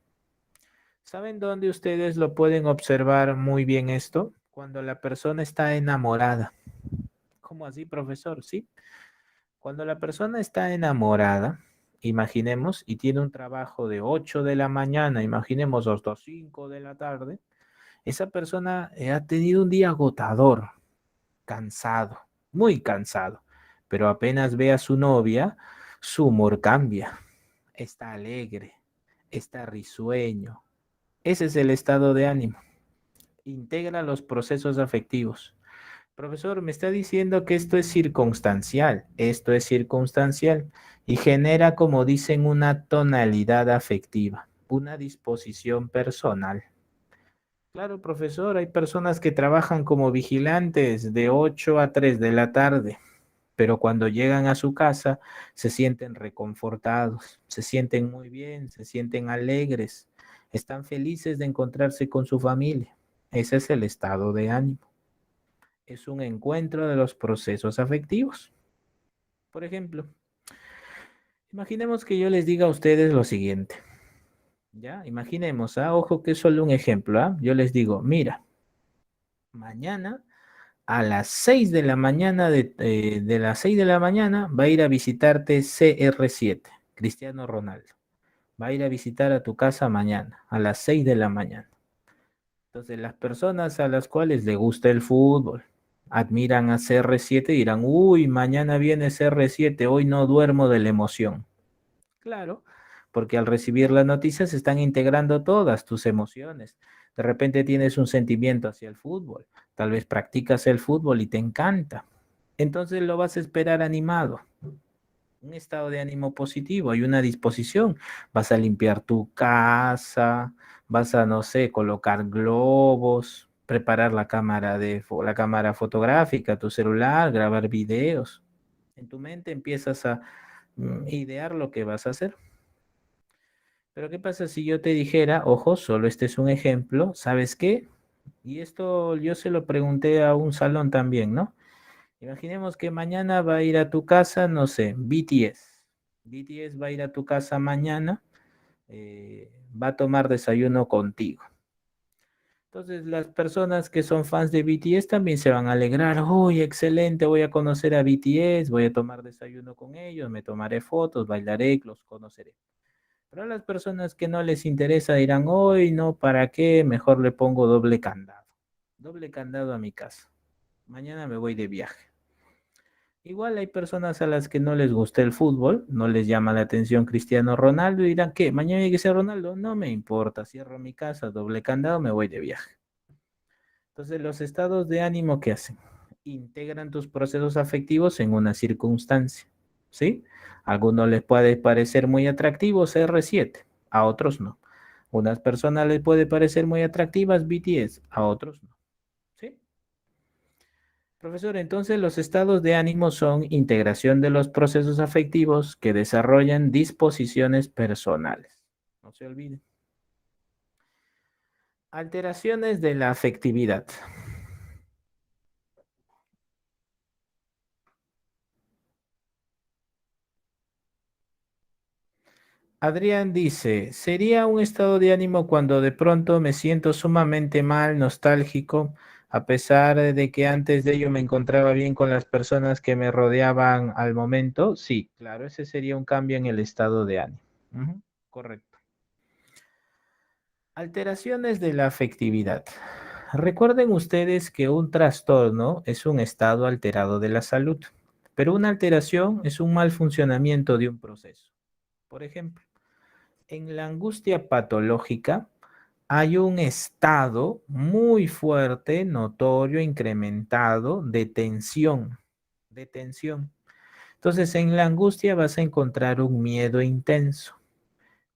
¿Saben dónde ustedes lo pueden observar muy bien esto? Cuando la persona está enamorada. ¿Cómo así, profesor? Sí. Cuando la persona está enamorada, imaginemos, y tiene un trabajo de 8 de la mañana, imaginemos hasta 5 de la tarde, esa persona ha tenido un día agotador, cansado, muy cansado, pero apenas ve a su novia, su humor cambia, está alegre, está risueño. Ese es el estado de ánimo. Integra los procesos afectivos. Profesor, me está diciendo que esto es circunstancial y genera, como dicen, una tonalidad afectiva, una disposición personal. Claro, profesor, hay personas que trabajan como vigilantes de 8 a 3 de la tarde. pero cuando llegan a su casa se sienten reconfortados, se sienten muy bien, se sienten alegres, están felices de encontrarse con su familia. Ese es el estado de ánimo. Es un encuentro de los procesos afectivos. Por ejemplo, imaginemos que yo les diga a ustedes lo siguiente. Ya, imaginemos, ojo que es solo un ejemplo, yo les digo, mira, mañana a las 6 de la mañana, de las 6 de la mañana, va a ir a visitarte CR7, Cristiano Ronaldo. Va a ir a visitar a tu casa mañana, a las 6 de la mañana. Entonces, las personas a las cuales le gusta el fútbol, admiran a CR7 y dirán, uy, mañana viene CR7, hoy no duermo de la emoción. Claro, porque al recibir la noticia se están integrando todas tus emociones. De repente tienes un sentimiento hacia el fútbol, tal vez practicas el fútbol y te encanta. Entonces lo vas a esperar animado, un estado de ánimo positivo y una disposición. Vas a limpiar tu casa, vas a, no sé, colocar globos, preparar la cámara fotográfica, tu celular, grabar videos. En tu mente empiezas a idear lo que vas a hacer. Pero ¿qué pasa si yo te dijera, ojo, solo este es un ejemplo, ¿sabes qué? Y esto yo se lo pregunté a un salón también, ¿no? Imaginemos que mañana va a ir a tu casa, no sé, BTS. BTS va a ir a tu casa mañana, va a tomar desayuno contigo. Entonces las personas que son fans de BTS también se van a alegrar. ¡Uy, excelente! Voy a conocer a BTS, voy a tomar desayuno con ellos, me tomaré fotos, bailaré, los conoceré. Pero a las personas que no les interesa dirán, hoy no, ¿para qué? Mejor le pongo doble candado. Doble candado a mi casa. Mañana me voy de viaje. Igual hay personas a las que no les gusta el fútbol, no les llama la atención Cristiano Ronaldo y dirán, ¿qué? ¿Mañana hay que ser Ronaldo? No me importa, cierro mi casa, doble candado, me voy de viaje. Entonces, los estados de ánimo, ¿qué hacen? Integran tus procesos afectivos en una circunstancia, ¿sí? A algunos les puede parecer muy atractivo CR7, a otros no. Unas personas les puede parecer muy atractivas BTS, a otros no, ¿sí? Profesor, entonces los estados de ánimo son integración de los procesos afectivos que desarrollan disposiciones personales. No se olviden. Alteraciones de la afectividad. Adrián dice, sería un estado de ánimo cuando de pronto me siento sumamente mal, nostálgico, a pesar de que antes de ello me encontraba bien con las personas que me rodeaban al momento. Sí, claro, ese sería un cambio en el estado de ánimo. Ujú, correcto. Alteraciones de la afectividad. Recuerden ustedes que un trastorno es un estado alterado de la salud, pero una alteración es un mal funcionamiento de un proceso. Por ejemplo, en la angustia patológica hay un estado muy fuerte, notorio, incrementado de tensión, de tensión. Entonces, en la angustia vas a encontrar un miedo intenso,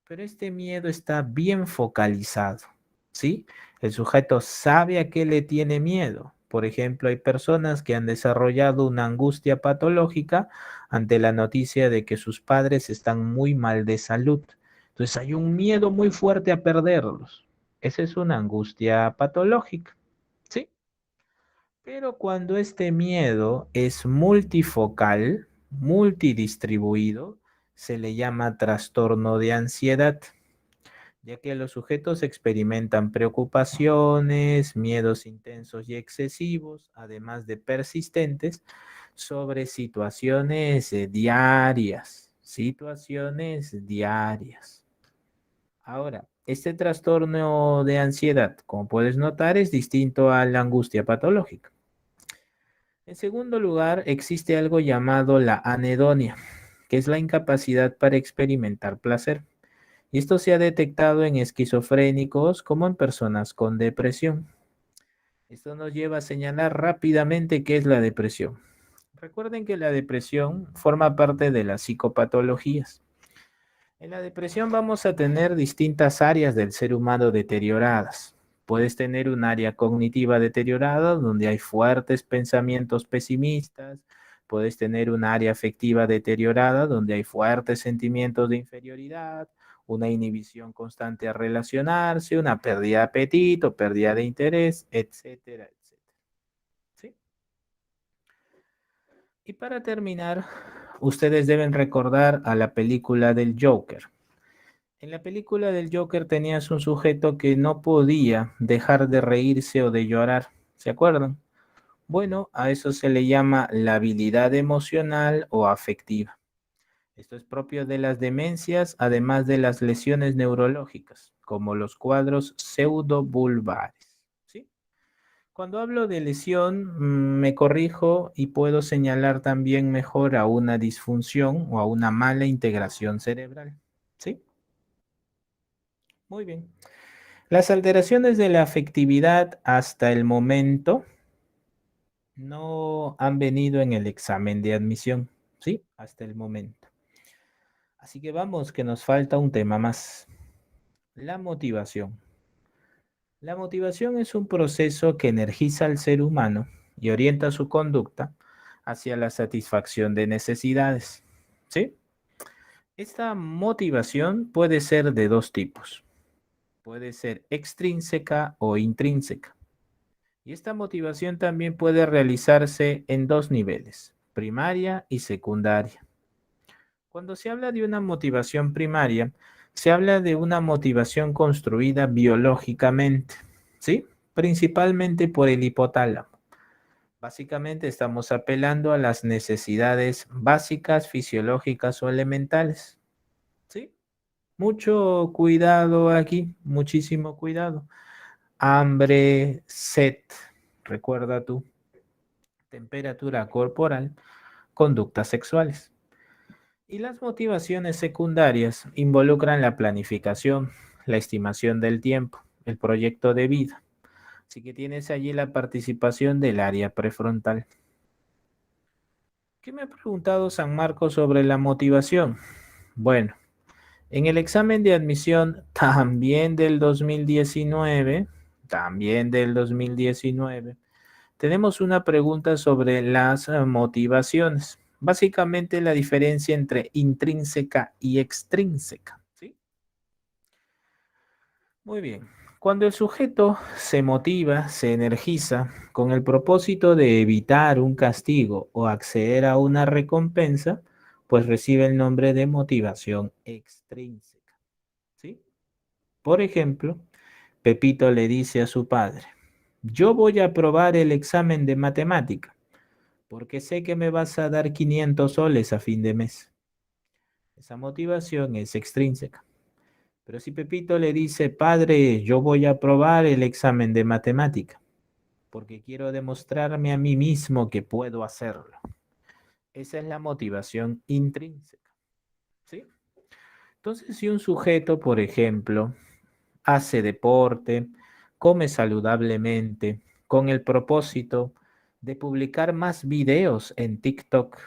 pero este miedo está bien focalizado, ¿sí? El sujeto sabe a qué le tiene miedo. Por ejemplo, hay personas que han desarrollado una angustia patológica ante la noticia de que sus padres están muy mal de salud. Entonces hay un miedo muy fuerte a perderlos. Esa es una angustia patológica, ¿sí? Pero cuando este miedo es multifocal, multidistribuido, se le llama trastorno de ansiedad, ya que los sujetos experimentan preocupaciones, miedos intensos y excesivos, además de persistentes, sobre situaciones diarias, situaciones diarias. Ahora, este trastorno de ansiedad, como puedes notar, es distinto a la angustia patológica. En segundo lugar, existe algo llamado la anedonia, que es la incapacidad para experimentar placer. Y esto se ha detectado en esquizofrénicos como en personas con depresión. Esto nos lleva a señalar rápidamente qué es la depresión. Recuerden que la depresión forma parte de las psicopatologías. En la depresión vamos a tener distintas áreas del ser humano deterioradas. Puedes tener un área cognitiva deteriorada donde hay fuertes pensamientos pesimistas, puedes tener un área afectiva deteriorada donde hay fuertes sentimientos de inferioridad, una inhibición constante a relacionarse, una pérdida de apetito, pérdida de interés, etcétera, etcétera. ¿Sí? Y para terminar, ustedes deben recordar a la película del Joker. En la película del Joker tenías un sujeto que no podía dejar de reírse o de llorar. ¿Se acuerdan? Bueno, a eso se le llama la habilidad emocional o afectiva. Esto es propio de las demencias, además de las lesiones neurológicas, como los cuadros pseudobulbares. ¿Sí? Cuando hablo de lesión, me corrijo y puedo señalar también mejor a una disfunción o a una mala integración cerebral. ¿Sí? Muy bien. Las alteraciones de la afectividad hasta el momento no han venido en el examen de admisión. ¿Sí? Hasta el momento. Así que vamos, que nos falta un tema más. La motivación. La motivación es un proceso que energiza al ser humano y orienta su conducta hacia la satisfacción de necesidades. ¿Sí? Esta motivación puede ser de dos tipos. Puede ser extrínseca o intrínseca. Y esta motivación también puede realizarse en dos niveles, primaria y secundaria. Cuando se habla de una motivación primaria, se habla de una motivación construida biológicamente, ¿sí? Principalmente por el hipotálamo. Básicamente estamos apelando a las necesidades básicas, fisiológicas o elementales, ¿sí? Mucho cuidado aquí, muchísimo cuidado. Hambre, sed, recuerda tú, temperatura corporal, conductas sexuales. Y las motivaciones secundarias involucran la planificación, la estimación del tiempo, el proyecto de vida. Así que tienes allí la participación del área prefrontal. ¿Qué me ha preguntado San Marcos sobre la motivación? Bueno, en el examen de admisión también del 2019, tenemos una pregunta sobre las motivaciones. Básicamente la diferencia entre intrínseca y extrínseca. ¿Sí? Muy bien. Cuando el sujeto se motiva, se energiza con el propósito de evitar un castigo o acceder a una recompensa, pues recibe el nombre de motivación extrínseca. ¿Sí? Por ejemplo, Pepito le dice a su padre, yo voy a aprobar el examen de matemática porque sé que me vas a dar 500 soles a fin de mes. Esa motivación es extrínseca. Pero si Pepito le dice, padre, yo voy a aprobar el examen de matemática, porque quiero demostrarme a mí mismo que puedo hacerlo. Esa es la motivación intrínseca. ¿Sí? Entonces, si un sujeto, por ejemplo, hace deporte, come saludablemente, con el propósito de publicar más videos en TikTok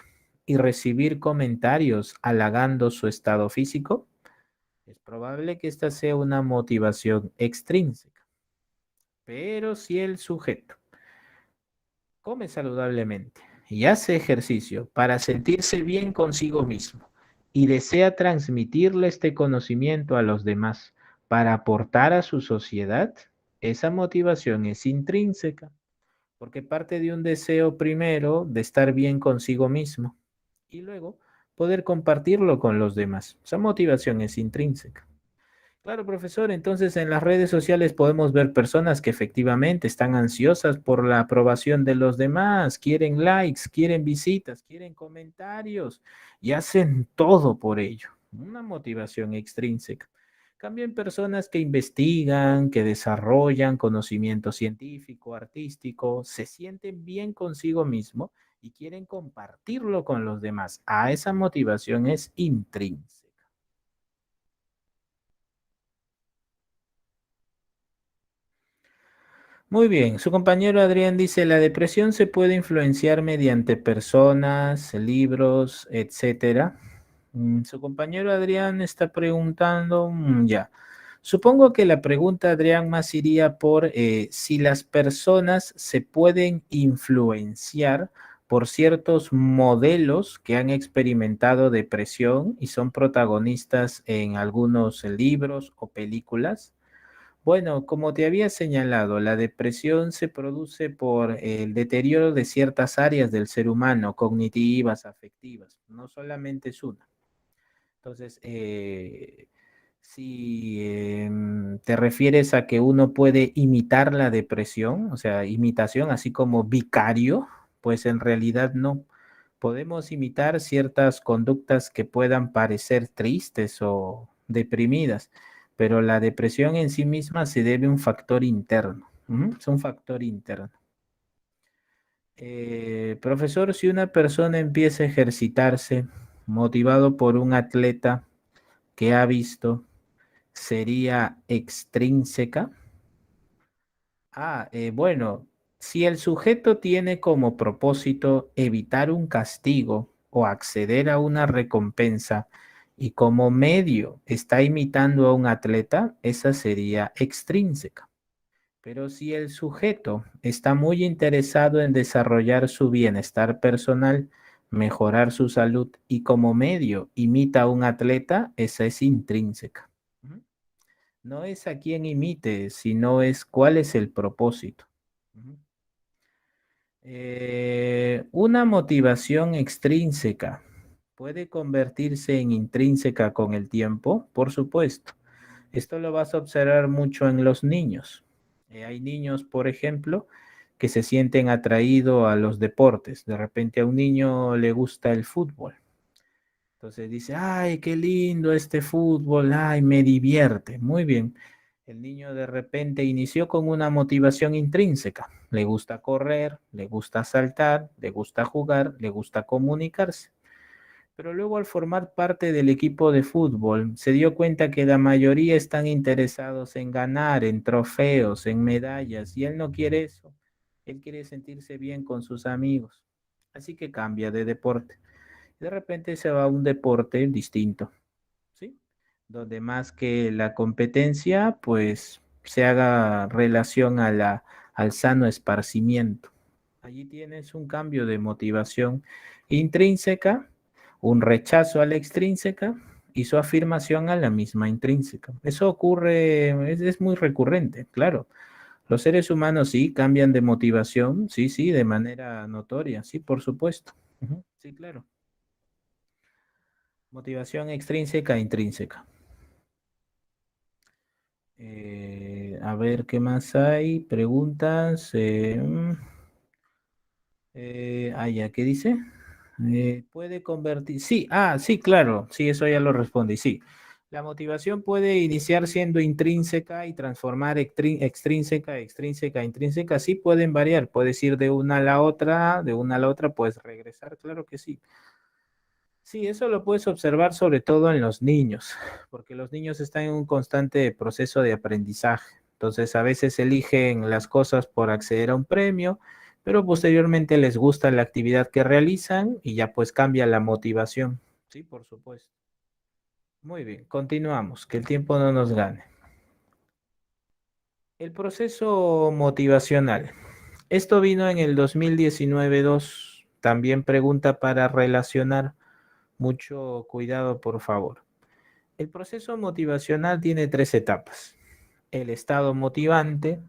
y recibir comentarios halagando su estado físico, es probable que esta sea una motivación extrínseca. Pero si el sujeto come saludablemente y hace ejercicio para sentirse bien consigo mismo y desea transmitirle este conocimiento a los demás para aportar a su sociedad, esa motivación es intrínseca, porque parte de un deseo primero de estar bien consigo mismo y luego poder compartirlo con los demás. Esa motivación es intrínseca. Claro, profesor, entonces en las redes sociales podemos ver personas que efectivamente están ansiosas por la aprobación de los demás, quieren likes, quieren visitas, quieren comentarios y hacen todo por ello. Una motivación extrínseca. También personas que investigan, que desarrollan conocimiento científico, artístico, se sienten bien consigo mismo y quieren compartirlo con los demás. A esa motivación es intrínseca. Muy bien, su compañero Adrián dice, la depresión se puede influenciar mediante personas, libros, etcétera. Su compañero Adrián está preguntando, ya. Supongo que la pregunta, Adrián, más iría por si las personas se pueden influenciar por ciertos modelos que han experimentado depresión y son protagonistas en algunos libros o películas. Bueno, como te había señalado, la depresión se produce por el deterioro de ciertas áreas del ser humano, cognitivas, afectivas, no solamente es una. Entonces, si te refieres a que uno puede imitar la depresión, o sea, imitación, así como vicario, pues en realidad no. Podemos imitar ciertas conductas que puedan parecer tristes o deprimidas, pero la depresión en sí misma se debe a un factor interno. Es un factor interno. Profesor, si una persona empieza a ejercitarse motivado por un atleta que ha visto, ¿sería extrínseca? Bueno, si el sujeto tiene como propósito evitar un castigo o acceder a una recompensa y como medio está imitando a un atleta, esa sería extrínseca. Pero si el sujeto está muy interesado en desarrollar su bienestar personal, mejorar su salud y como medio imita a un atleta, esa es intrínseca. Ujú. No es a quién imite, sino es cuál es el propósito. Ujú. Una motivación extrínseca puede convertirse en intrínseca con el tiempo, por supuesto. Esto lo vas a observar mucho en los niños. Hay niños, por ejemplo, que se sienten atraídos a los deportes. De repente a un niño le gusta el fútbol. Entonces dice, ay, qué lindo este fútbol, ay, me divierte. Muy bien. El niño de repente inició con una motivación intrínseca. Le gusta correr, le gusta saltar, le gusta jugar, le gusta comunicarse. Pero luego al formar parte del equipo de fútbol, se dio cuenta que la mayoría están interesados en ganar, en trofeos, en medallas, y él no quiere eso. Él quiere sentirse bien con sus amigos. Así que cambia de deporte. De repente se va a un deporte distinto, ¿sí? Donde más que la competencia, pues se haga relación a al sano esparcimiento. Allí tienes un cambio de motivación intrínseca, un rechazo a la extrínseca y su afirmación a la misma intrínseca. Eso ocurre, es muy recurrente, claro. Los seres humanos sí cambian de motivación, sí, sí, de manera notoria, sí, por supuesto. Ujú, sí, claro. Motivación extrínseca e intrínseca. A ver, ¿qué más hay? Preguntas. Ya, ¿qué dice? Puede convertir. Sí, sí, claro. Sí, eso ya lo respondí. Sí. La motivación puede iniciar siendo intrínseca y transformar extrínseca, extrínseca, intrínseca. Sí, pueden variar. Puedes ir de una a la otra, de una a la otra, puedes regresar. Claro que sí. Sí, eso lo puedes observar sobre todo en los niños, porque los niños están en un constante proceso de aprendizaje. Entonces, a veces eligen las cosas por acceder a un premio, pero posteriormente les gusta la actividad que realizan y ya pues cambia la motivación. Sí, por supuesto. Muy bien, continuamos, que el tiempo no nos gane. El proceso motivacional. Esto vino en el 2019-2. También pregunta para relacionar. Mucho cuidado, por favor. El proceso motivacional tiene tres etapas: el estado motivante,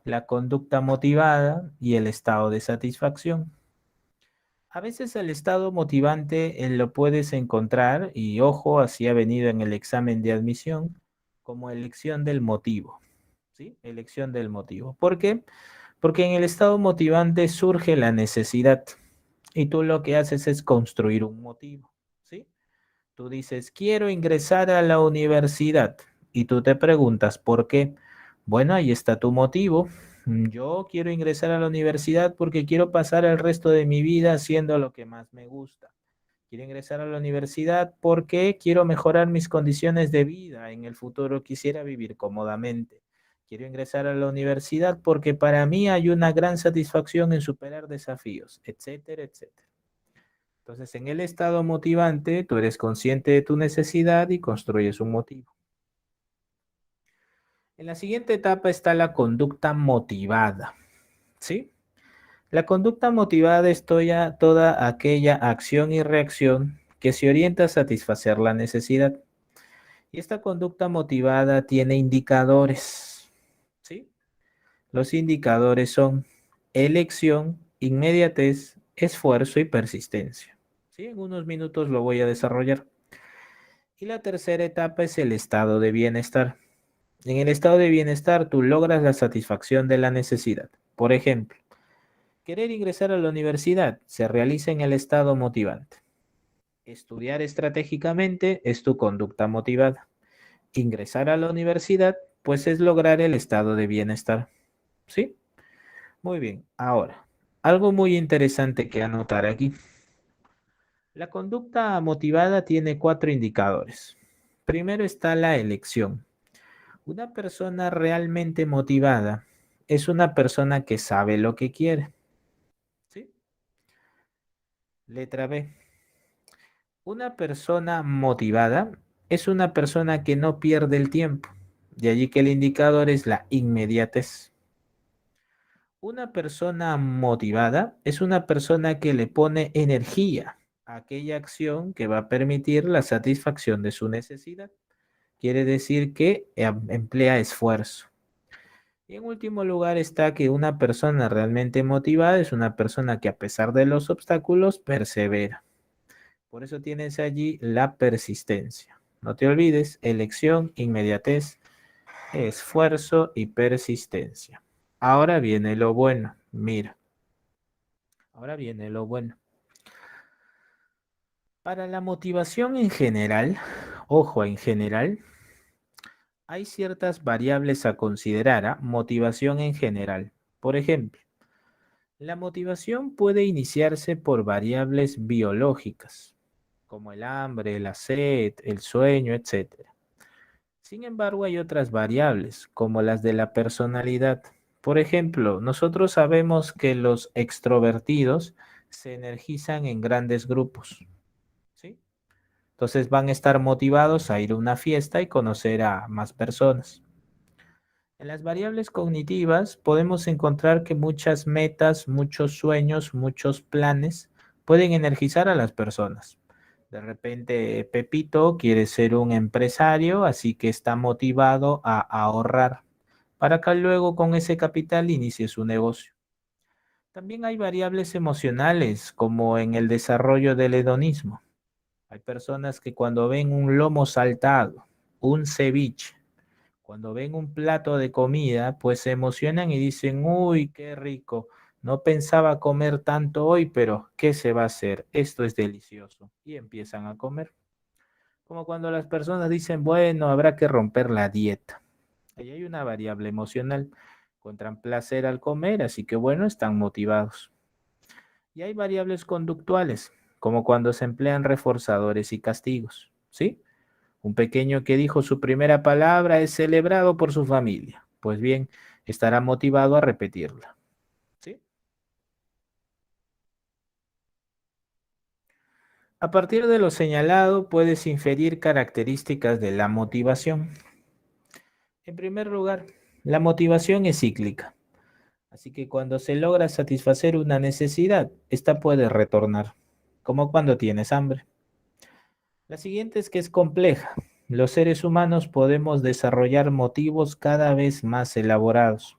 la conducta motivada y el estado de satisfacción. A veces el estado motivante lo puedes encontrar, y ojo, así ha venido en el examen de admisión, como elección del motivo. ¿Sí? Elección del motivo. ¿Por qué? Porque en el estado motivante surge la necesidad y tú lo que haces es construir un motivo. ¿Sí? Tú dices, quiero ingresar a la universidad y tú te preguntas, ¿por qué? Bueno, ahí está tu motivo. Yo quiero ingresar a la universidad porque quiero pasar el resto de mi vida haciendo lo que más me gusta. Quiero ingresar a la universidad porque quiero mejorar mis condiciones de vida. En el futuro quisiera vivir cómodamente. Quiero ingresar a la universidad porque para mí hay una gran satisfacción en superar desafíos, etcétera, etcétera. Entonces, en el estado motivante, tú eres consciente de tu necesidad y construyes un motivo. En la siguiente etapa está la conducta motivada, ¿sí? La conducta motivada es toda aquella acción y reacción que se orienta a satisfacer la necesidad. Y esta conducta motivada tiene indicadores, ¿sí? Los indicadores son elección, inmediatez, esfuerzo y persistencia. ¿Sí? En unos minutos lo voy a desarrollar. Y la tercera etapa es el estado de bienestar. En el estado de bienestar tú logras la satisfacción de la necesidad. Por ejemplo, querer ingresar a la universidad se realiza en el estado motivante. Estudiar estratégicamente es tu conducta motivada. Ingresar a la universidad, pues es lograr el estado de bienestar. ¿Sí? Muy bien. Ahora, algo muy interesante que anotar aquí. La conducta motivada tiene cuatro indicadores. Primero está la elección. Una persona realmente motivada es una persona que sabe lo que quiere. ¿Sí? Letra B. Una persona motivada es una persona que no pierde el tiempo. De allí que el indicador es la inmediatez. Una persona motivada es una persona que le pone energía a aquella acción que va a permitir la satisfacción de su necesidad. Quiere decir que emplea esfuerzo. Y en último lugar está que una persona realmente motivada es una persona que a pesar de los obstáculos persevera. Por eso tienes allí la persistencia. No te olvides, elección, inmediatez, esfuerzo y persistencia. Ahora viene lo bueno. Mira, ahora viene lo bueno. Para la motivación en general, ojo, en general, hay ciertas variables a considerar. Motivación en general. Por ejemplo, la motivación puede iniciarse por variables biológicas, como el hambre, la sed, el sueño, etc. Sin embargo, hay otras variables, como las de la personalidad. Por ejemplo, nosotros sabemos que los extrovertidos se energizan en grandes grupos, ¿sí? Entonces van a estar motivados a ir a una fiesta y conocer a más personas. En las variables cognitivas podemos encontrar que muchas metas, muchos sueños, muchos planes pueden energizar a las personas. De repente, Pepito quiere ser un empresario, así que está motivado a ahorrar para que luego con ese capital inicie su negocio. También hay variables emocionales, como en el desarrollo del hedonismo. Hay personas que cuando ven un lomo saltado, un ceviche, cuando ven un plato de comida, pues se emocionan y dicen, uy, qué rico. No pensaba comer tanto hoy, pero ¿qué se va a hacer? Esto es delicioso. Y empiezan a comer. Como cuando las personas dicen, bueno, habrá que romper la dieta. Ahí hay una variable emocional. Encuentran placer al comer, así que bueno, están motivados. Y hay variables conductuales, como cuando se emplean reforzadores y castigos. ¿Sí? Un pequeño que dijo su primera palabra es celebrado por su familia. Pues bien, estará motivado a repetirla. ¿Sí? A partir de lo señalado, puedes inferir características de la motivación. En primer lugar, la motivación es cíclica. Así que cuando se logra satisfacer una necesidad, esta puede retornar, como cuando tienes hambre. La siguiente es que es compleja. Los seres humanos podemos desarrollar motivos cada vez más elaborados.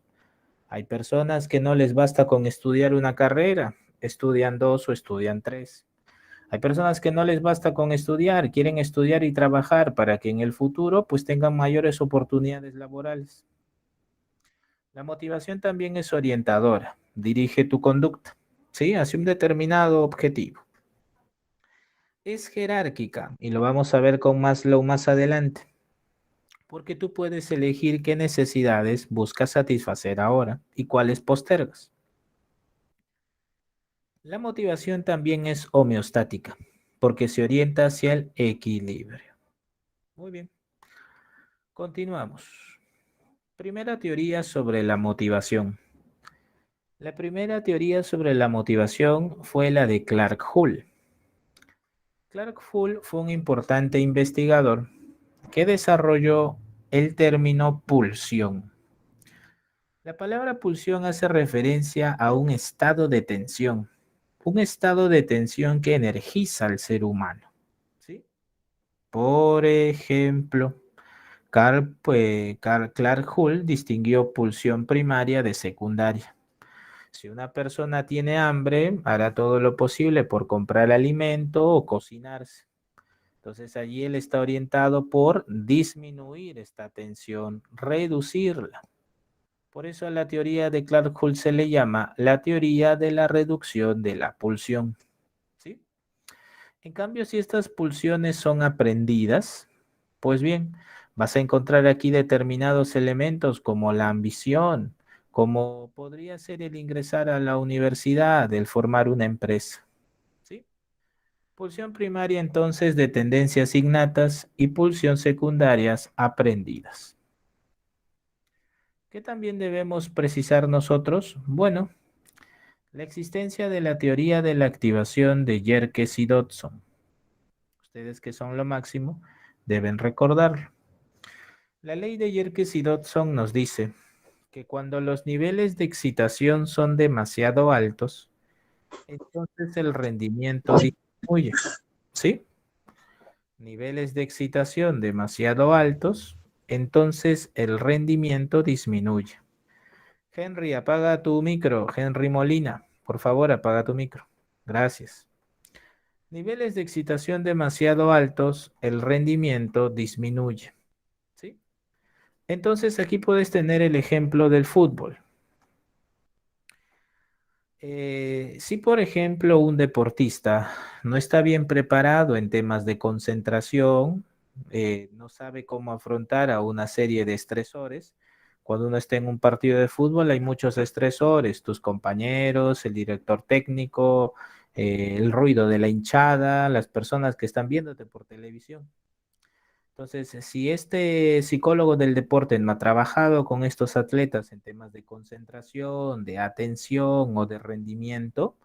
Hay personas que no les basta con estudiar una carrera, estudian dos o estudian tres. Hay personas que no les basta con estudiar, quieren estudiar y trabajar para que en el futuro pues tengan mayores oportunidades laborales. La motivación también es orientadora, dirige tu conducta, ¿sí? Hacia un determinado objetivo. Es jerárquica y lo vamos a ver con Maslow más adelante, porque tú puedes elegir qué necesidades buscas satisfacer ahora y cuáles postergas. La motivación también es homeostática, porque se orienta hacia el equilibrio. Muy bien, continuamos. Primera teoría sobre la motivación. La primera teoría sobre la motivación fue la de Clark Hull. Clark Hull fue un importante investigador que desarrolló el término pulsión. La palabra pulsión hace referencia a un estado de tensión que energiza al ser humano. ¿Sí? Por ejemplo, Clark Hull distinguió pulsión primaria de secundaria. Si una persona tiene hambre, hará todo lo posible por comprar alimento o cocinarse. Entonces allí él está orientado por disminuir esta tensión, reducirla. Por eso a la teoría de Clark Hull se le llama la teoría de la reducción de la pulsión. ¿Sí? En cambio, si estas pulsiones son aprendidas, pues bien, vas a encontrar aquí determinados elementos como la ambición, como podría ser el ingresar a la universidad, el formar una empresa. ¿Sí? Pulsión primaria entonces de tendencias innatas y pulsión secundarias aprendidas. ¿Qué también debemos precisar nosotros? Bueno, la existencia de la teoría de la activación de Yerkes y Dodson. Ustedes que son lo máximo deben recordarlo. La ley de Yerkes y Dodson nos dice que cuando los niveles de excitación son demasiado altos, entonces el rendimiento disminuye. ¿Sí? Niveles de excitación demasiado altos, entonces el rendimiento disminuye. Henry, apaga tu micro. Henry Molina, por favor, apaga tu micro. Gracias. Niveles de excitación demasiado altos, el rendimiento disminuye. ¿Sí? Entonces aquí puedes tener el ejemplo del fútbol. Si por ejemplo un deportista no está bien preparado en temas de concentración, no sabe cómo afrontar a una serie de estresores, cuando uno está en un partido de fútbol hay muchos estresores, tus compañeros, el director técnico, el ruido de la hinchada, las personas que están viéndote por televisión. Entonces, si este psicólogo del deporte no ha trabajado con estos atletas en temas de concentración, de atención o de rendimiento,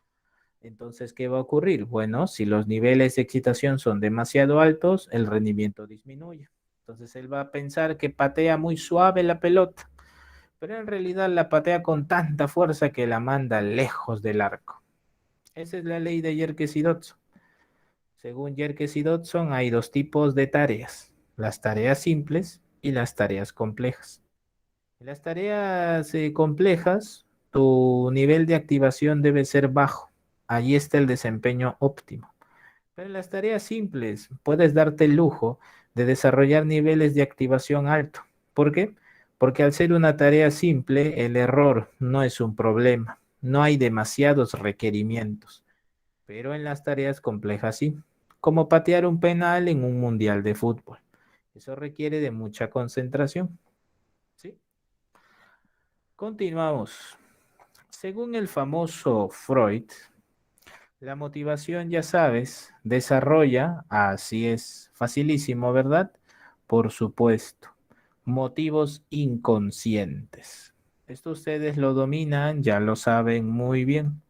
entonces, ¿qué va a ocurrir? Bueno, si los niveles de excitación son demasiado altos, el rendimiento disminuye. Entonces, él va a pensar que patea muy suave la pelota, pero en realidad la patea con tanta fuerza que la manda lejos del arco. Esa es la ley de Yerkes y Dodson. Según Yerkes y Dodson, hay dos tipos de tareas, las tareas simples y las tareas complejas. En las tareas complejas, tu nivel de activación debe ser bajo. Allí está el desempeño óptimo. Pero en las tareas simples, puedes darte el lujo de desarrollar niveles de activación alto. ¿Por qué? Porque al ser una tarea simple, el error no es un problema. No hay demasiados requerimientos. Pero en las tareas complejas sí, como patear un penal en un mundial de fútbol. Eso requiere de mucha concentración. ¿Sí? Continuamos. Según el famoso Freud, la motivación, ya sabes, desarrolla, así es, facilísimo, ¿verdad? Por supuesto, motivos inconscientes. Esto ustedes lo dominan, ya lo saben muy bien.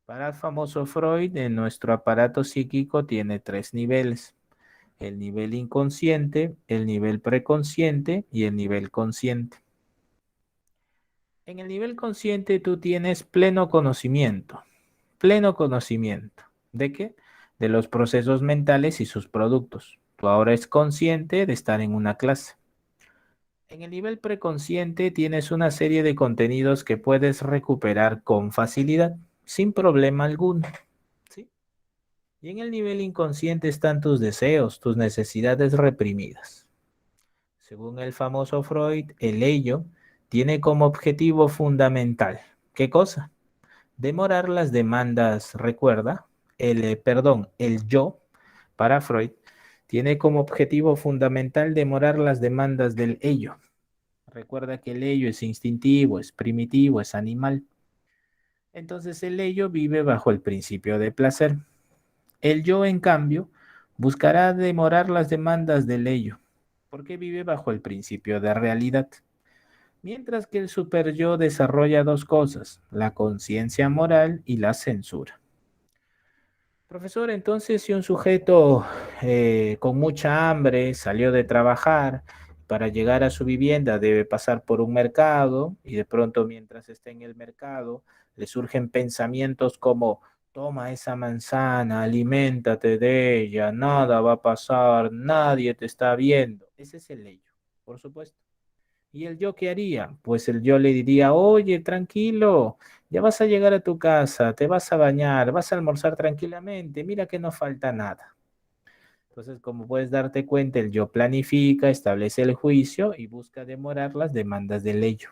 Para el famoso Freud, en nuestro aparato psíquico tiene tres niveles: el nivel inconsciente, el nivel preconsciente y el nivel consciente. En el nivel consciente tú tienes pleno conocimiento. ¿Pleno conocimiento de qué? De los procesos mentales y sus productos. Tú ahora es consciente de estar en una clase. En el nivel preconsciente tienes una serie de contenidos que puedes recuperar con facilidad, sin problema alguno. ¿Sí? Y en el nivel inconsciente están tus deseos, tus necesidades reprimidas. Según el famoso Freud, el ello tiene como objetivo fundamental, ¿qué cosa? Demorar las demandas, recuerda, el yo, para Freud, tiene como objetivo fundamental demorar las demandas del ello. Recuerda que el ello es instintivo, es primitivo, es animal. Entonces el ello vive bajo el principio de placer. El yo, en cambio, buscará demorar las demandas del ello, porque vive bajo el principio de realidad. Mientras que el superyo desarrolla dos cosas, la conciencia moral y la censura. Profesor, entonces si un sujeto con mucha hambre salió de trabajar, para llegar a su vivienda debe pasar por un mercado y de pronto mientras está en el mercado le surgen pensamientos como: toma esa manzana, aliméntate de ella, nada va a pasar, nadie te está viendo. Ese es el ello, por supuesto. ¿Y el yo qué haría? Pues el yo le diría: oye, tranquilo, ya vas a llegar a tu casa, te vas a bañar, vas a almorzar tranquilamente, mira que no falta nada. Entonces, como puedes darte cuenta, el yo planifica, establece el juicio y busca demorar las demandas del ello.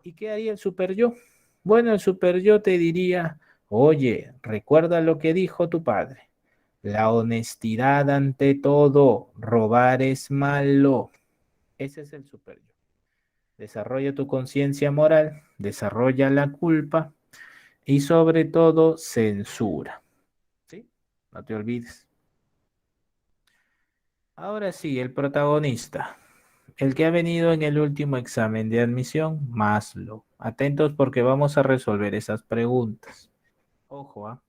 ¿Y qué haría el super yo? Bueno, el super yo te diría: oye, recuerda lo que dijo tu padre. La honestidad ante todo, robar es malo. Ese es el super yo. Desarrolla tu conciencia moral, desarrolla la culpa y sobre todo censura. ¿Sí? No te olvides. Ahora sí, el protagonista, el que ha venido en el último examen de admisión, Maslow. Atentos porque vamos a resolver esas preguntas. Ojo, ¿ah?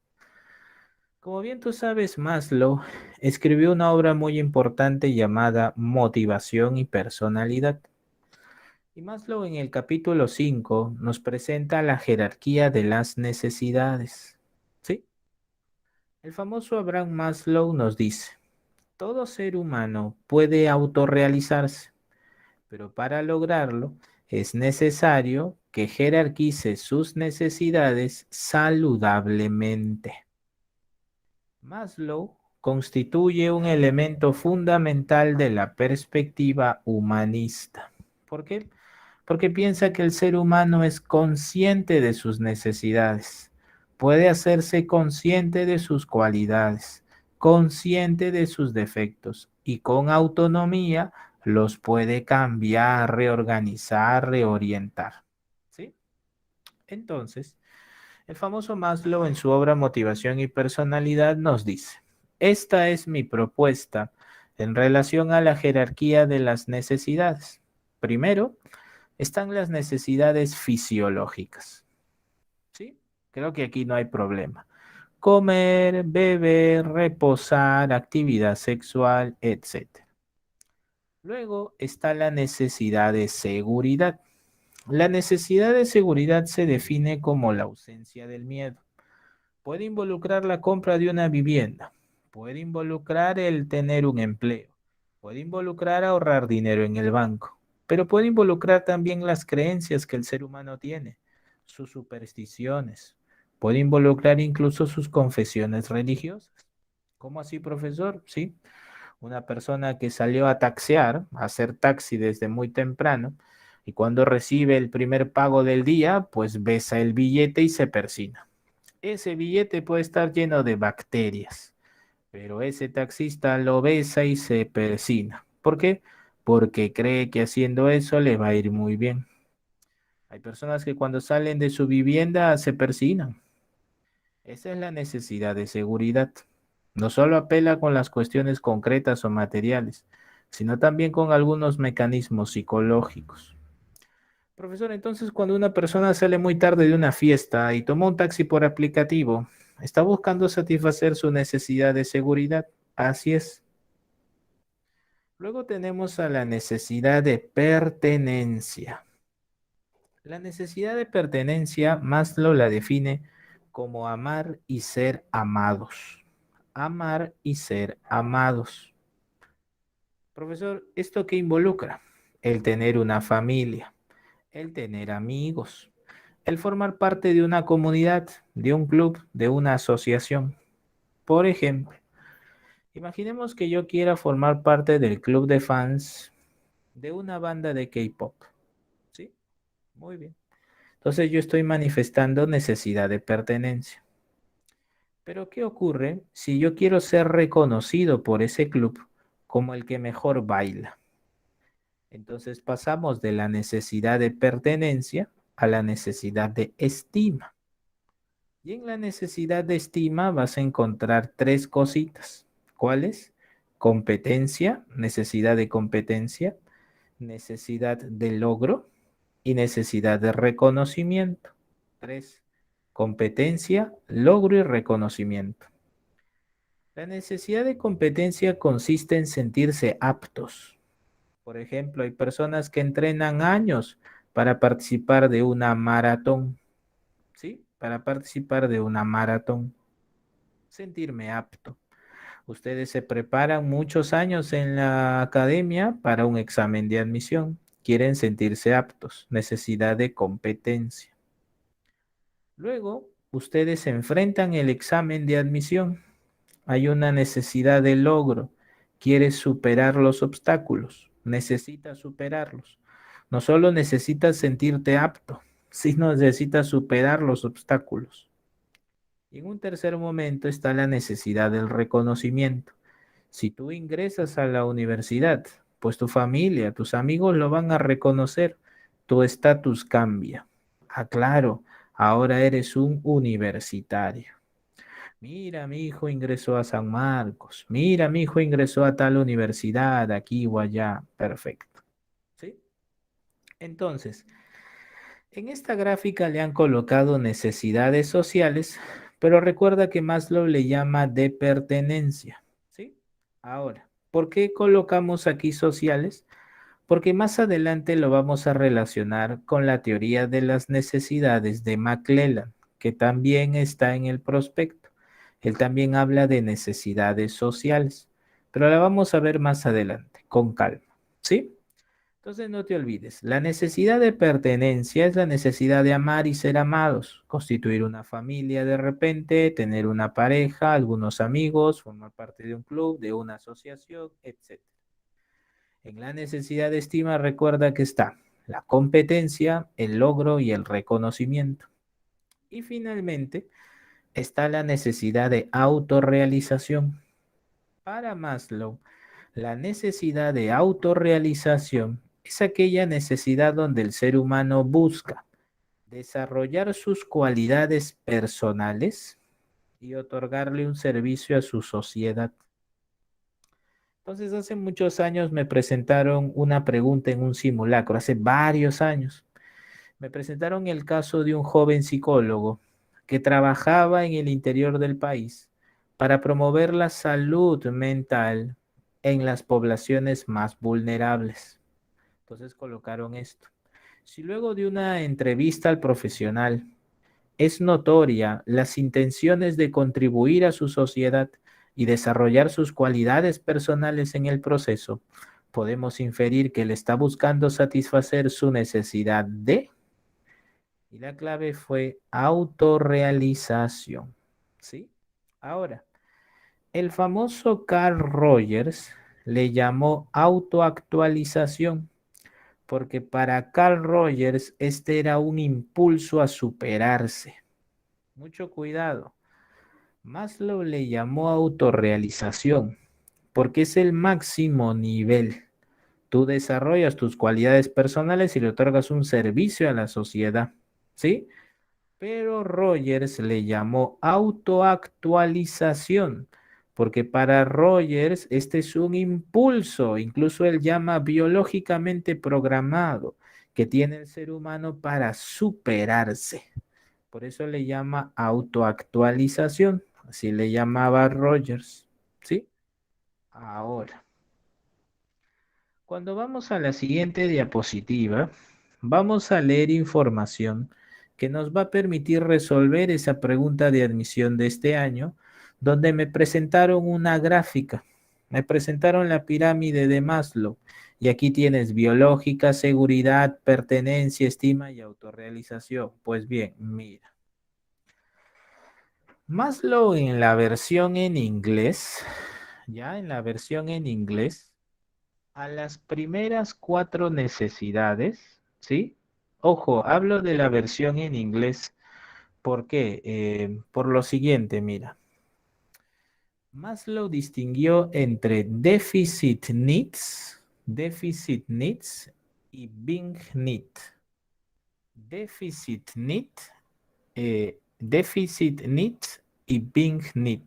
Como bien tú sabes, Maslow escribió una obra muy importante llamada Motivación y Personalidad. Y Maslow en el capítulo 5 nos presenta la jerarquía de las necesidades. ¿Sí? El famoso Abraham Maslow nos dice: todo ser humano puede autorrealizarse, pero para lograrlo es necesario que jerarquice sus necesidades saludablemente. Maslow constituye un elemento fundamental de la perspectiva humanista. ¿Por qué? Porque piensa que el ser humano es consciente de sus necesidades, puede hacerse consciente de sus cualidades, consciente de sus defectos y con autonomía los puede cambiar, reorganizar, reorientar. ¿Sí? Entonces, el famoso Maslow en su obra Motivación y Personalidad nos dice: esta es mi propuesta en relación a la jerarquía de las necesidades. Primero, están las necesidades fisiológicas. ¿Sí? Creo que aquí no hay problema. Comer, beber, reposar, actividad sexual, etc. Luego está la necesidad de seguridad. La necesidad de seguridad se define como la ausencia del miedo. Puede involucrar la compra de una vivienda, puede involucrar el tener un empleo, puede involucrar ahorrar dinero en el banco, pero puede involucrar también las creencias que el ser humano tiene, sus supersticiones, puede involucrar incluso sus confesiones religiosas. ¿Cómo así, profesor? Sí, una persona que salió a taxear, a hacer taxi desde muy temprano, y cuando recibe el primer pago del día, pues besa el billete y se persina. Ese billete puede estar lleno de bacterias, pero ese taxista lo besa y se persina. ¿Por qué? Porque cree que haciendo eso le va a ir muy bien. Hay personas que cuando salen de su vivienda se persinan. Esa es la necesidad de seguridad. No solo apela con las cuestiones concretas o materiales, sino también con algunos mecanismos psicológicos. Profesor, entonces cuando una persona sale muy tarde de una fiesta y toma un taxi por aplicativo, está buscando satisfacer su necesidad de seguridad. Así es. Luego tenemos a la necesidad de pertenencia. La necesidad de pertenencia, Maslow la define como amar y ser amados. Amar y ser amados. Profesor, ¿esto qué involucra? El tener una familia, el tener amigos, el formar parte de una comunidad, de un club, de una asociación. Por ejemplo, imaginemos que yo quiera formar parte del club de fans de una banda de K-pop. ¿Sí? Muy bien. Entonces yo estoy manifestando necesidad de pertenencia. Pero ¿qué ocurre si yo quiero ser reconocido por ese club como el que mejor baila? Entonces pasamos de la necesidad de pertenencia a la necesidad de estima. Y en la necesidad de estima vas a encontrar tres cositas. ¿Cuáles? Competencia, necesidad de competencia, necesidad de logro y necesidad de reconocimiento. Tres. Competencia, logro y reconocimiento. La necesidad de competencia consiste en sentirse aptos. Por ejemplo, hay personas que entrenan años para participar de una maratón, ¿sí? Para participar de una maratón. Sentirme apto. Ustedes se preparan muchos años en la academia para un examen de admisión. Quieren sentirse aptos, necesidad de competencia. Luego, ustedes enfrentan el examen de admisión. Hay una necesidad de logro. Quieres superar los obstáculos. Necesitas superarlos. No solo necesitas sentirte apto, sino necesitas superar los obstáculos. Y en un tercer momento está la necesidad del reconocimiento. Si tú ingresas a la universidad, pues tu familia, tus amigos lo van a reconocer. Tu estatus cambia. Ah, claro, ahora eres un universitario. Mira, mi hijo ingresó a San Marcos. Mira, mi hijo ingresó a tal universidad, aquí o allá. Perfecto. ¿Sí? Entonces, en esta gráfica le han colocado necesidades sociales, pero recuerda que Maslow le llama de pertenencia. ¿Sí? Ahora, ¿por qué colocamos aquí sociales? Porque más adelante lo vamos a relacionar con la teoría de las necesidades de McClellan, que también está en el prospecto. Él también habla de necesidades sociales, pero la vamos a ver más adelante, con calma. ¿Sí? Entonces no te olvides, la necesidad de pertenencia es la necesidad de amar y ser amados, constituir una familia de repente, tener una pareja, algunos amigos, formar parte de un club, de una asociación, etc. En la necesidad de estima recuerda que está la competencia, el logro y el reconocimiento. Y finalmente está la necesidad de autorrealización. Para Maslow, la necesidad de autorrealización es aquella necesidad donde el ser humano busca desarrollar sus cualidades personales y otorgarle un servicio a su sociedad. Entonces, hace muchos años me presentaron una pregunta en un simulacro, hace varios años. Me presentaron el caso de un joven psicólogo que trabajaba en el interior del país para promover la salud mental en las poblaciones más vulnerables. Entonces colocaron esto. Si luego de una entrevista al profesional es notoria las intenciones de contribuir a su sociedad y desarrollar sus cualidades personales en el proceso, podemos inferir que él está buscando satisfacer su necesidad de, y la clave fue autorrealización. ¿Sí? Ahora, el famoso Carl Rogers le llamó autoactualización, porque para Carl Rogers este era un impulso a superarse. Mucho cuidado. Maslow le llamó autorrealización, porque es el máximo nivel. Tú desarrollas tus cualidades personales y le otorgas un servicio a la sociedad, ¿sí? Pero Rogers le llamó autoactualización, porque para Rogers este es un impulso, incluso él llama biológicamente programado, que tiene el ser humano para superarse. Por eso le llama autoactualización, así le llamaba Rogers, ¿sí? Ahora, cuando vamos a la siguiente diapositiva, vamos a leer información que nos va a permitir resolver esa pregunta de admisión de este año, donde me presentaron una gráfica, me presentaron la pirámide de Maslow, y aquí tienes biológica, seguridad, pertenencia, estima y autorrealización. Pues bien, mira. Maslow en la versión en inglés, ya en la versión en inglés, a las primeras cuatro necesidades, ¿sí? Ojo, hablo de la versión en inglés. ¿Por qué? Por lo siguiente, mira. Maslow distinguió entre deficit needs y being need. Deficit needs y being need.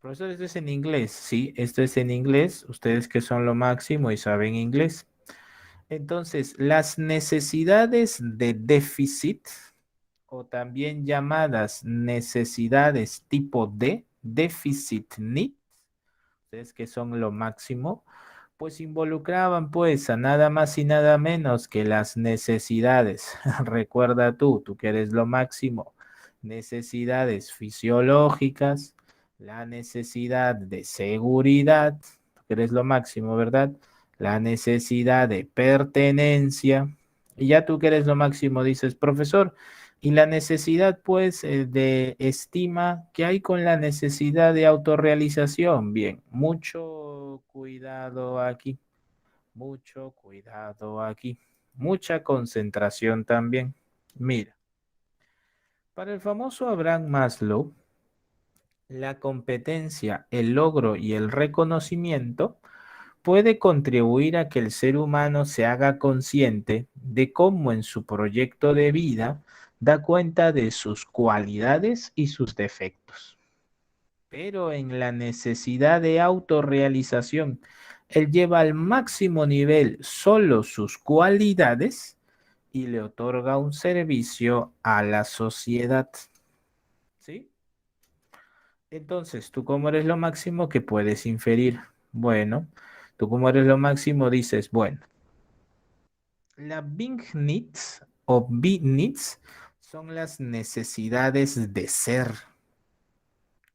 Profesor, esto es en inglés. Sí, esto es en inglés. Ustedes que son lo máximo y saben inglés. Entonces, las necesidades de déficit, o también llamadas necesidades tipo D, deficit need, ustedes que son lo máximo, Pues involucraban pues a nada más y nada menos que las necesidades. Recuerda tú que eres lo máximo. Necesidades fisiológicas, la necesidad de seguridad, tú que eres lo máximo, ¿verdad? La necesidad de pertenencia. Y ya tú que eres lo máximo dices, profesor, y la necesidad pues de estima que hay con la necesidad de autorrealización. Bien, mucho cuidado aquí, mucho cuidado aquí, mucha concentración también. Mira, para el famoso Abraham Maslow, la competencia, el logro y el reconocimiento puede contribuir a que el ser humano se haga consciente de cómo en su proyecto de vida da cuenta de sus cualidades y sus defectos. Pero en la necesidad de autorrealización, él lleva al máximo nivel solo sus cualidades y le otorga un servicio a la sociedad. ¿Sí? Entonces, tú como eres lo máximo que puedes inferir. Bueno, tú como eres lo máximo dices, bueno, la Big Needs o Big Needs son las necesidades de ser.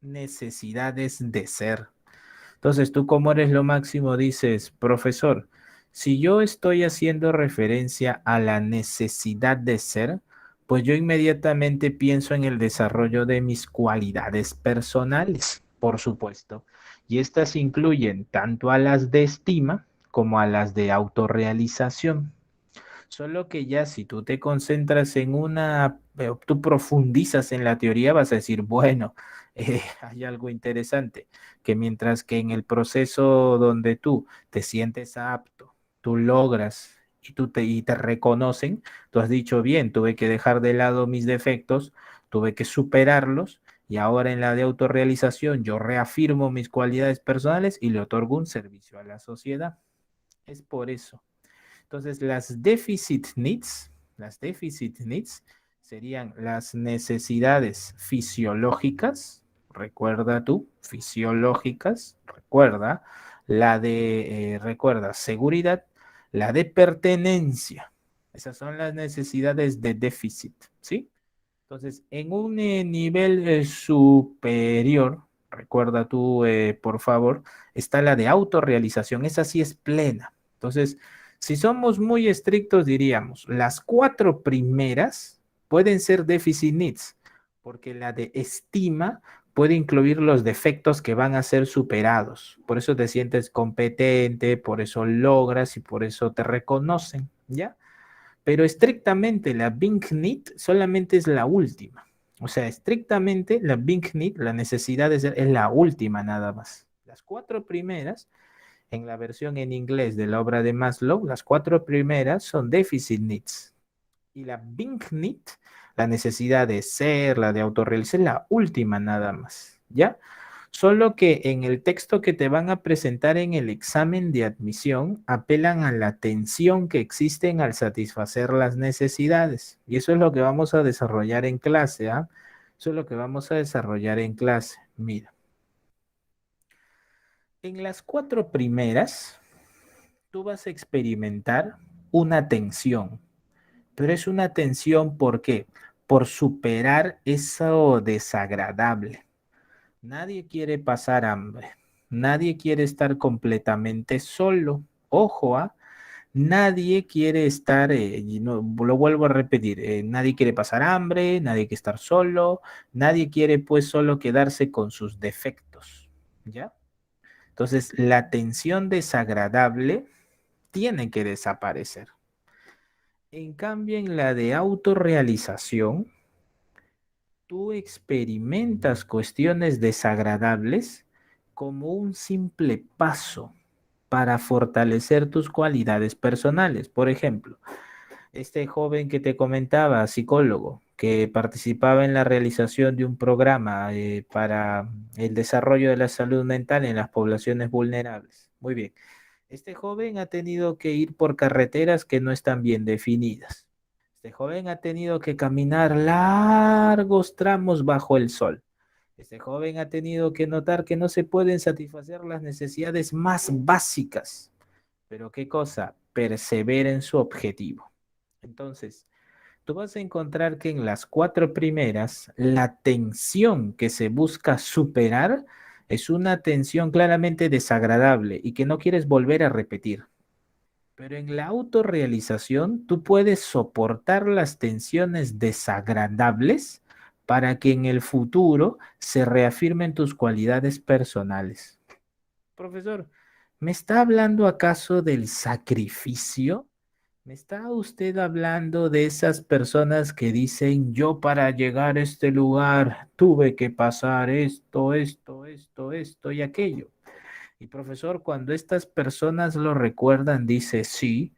Necesidades de ser. Entonces, tú como eres lo máximo dices, profesor, si yo estoy haciendo referencia a la necesidad de ser, pues yo inmediatamente pienso en el desarrollo de mis cualidades personales, por supuesto. Y estas incluyen tanto a las de estima como a las de autorrealización. Solo que ya si tú te concentras en una, tú profundizas en la teoría, vas a decir, bueno, hay algo interesante, que mientras que en el proceso donde tú te sientes apto, tú logras y te reconocen, tú has dicho, bien, tuve que dejar de lado mis defectos, tuve que superarlos, y ahora en la de autorrealización yo reafirmo mis cualidades personales y le otorgo un servicio a la sociedad. Es por eso. Entonces, las deficit needs serían las necesidades fisiológicas, recuerda tú, fisiológicas, recuerda, recuerda, seguridad, la de pertenencia. Esas son las necesidades de déficit, ¿sí? Entonces, en un nivel superior, recuerda tú, por favor, está la de autorrealización. Esa sí es plena. Entonces, si somos muy estrictos, diríamos, las cuatro primeras pueden ser deficit needs, porque la de estima puede incluir los defectos que van a ser superados. Por eso te sientes competente, por eso logras y por eso te reconocen, ¿ya? Pero estrictamente la Big Need solamente es la última. O sea, estrictamente la Big Need, la necesidad de ser, es la última nada más. Las cuatro primeras, en la versión en inglés de la obra de Maslow, las cuatro primeras son deficit needs. Y la Big Need, la necesidad de ser, la de autorrealizar, es la última nada más. ¿Ya? Solo que en el texto que te van a presentar en el examen de admisión apelan a la tensión que existe al satisfacer las necesidades. Y eso es lo que vamos a desarrollar en clase, ¿ah? Eso es lo que vamos a desarrollar en clase. Mira, en las cuatro primeras, tú vas a experimentar una tensión, pero es una tensión ¿por qué? Por superar eso desagradable. Nadie quiere pasar hambre. Nadie quiere estar completamente solo. Ojo, ¿ah? Nadie quiere estar, y no, lo vuelvo a repetir, nadie quiere pasar hambre, nadie quiere estar solo, nadie quiere pues solo quedarse con sus defectos, ¿ya? Entonces, la tensión desagradable tiene que desaparecer. En cambio, en la de autorrealización, tú experimentas cuestiones desagradables como un simple paso para fortalecer tus cualidades personales. Por ejemplo, este joven que te comentaba, psicólogo, que participaba en la realización de un programa para el desarrollo de la salud mental en las poblaciones vulnerables. Muy bien. Este joven ha tenido que ir por carreteras que no están bien definidas. Este joven ha tenido que caminar largos tramos bajo el sol. Este joven ha tenido que notar que no se pueden satisfacer las necesidades más básicas. pero ¿qué cosa? Persevera en su objetivo. Entonces, tú vas a encontrar que en las cuatro primeras, la tensión que se busca superar es una tensión claramente desagradable y que no quieres volver a repetir. Pero en la autorrealización, tú puedes soportar las tensiones desagradables para que en el futuro se reafirmen tus cualidades personales. Profesor, ¿me está hablando acaso del sacrificio? ¿Me está usted hablando de esas personas que dicen, yo para llegar a este lugar tuve que pasar esto y aquello? Y profesor, cuando estas personas lo recuerdan, dice, sí,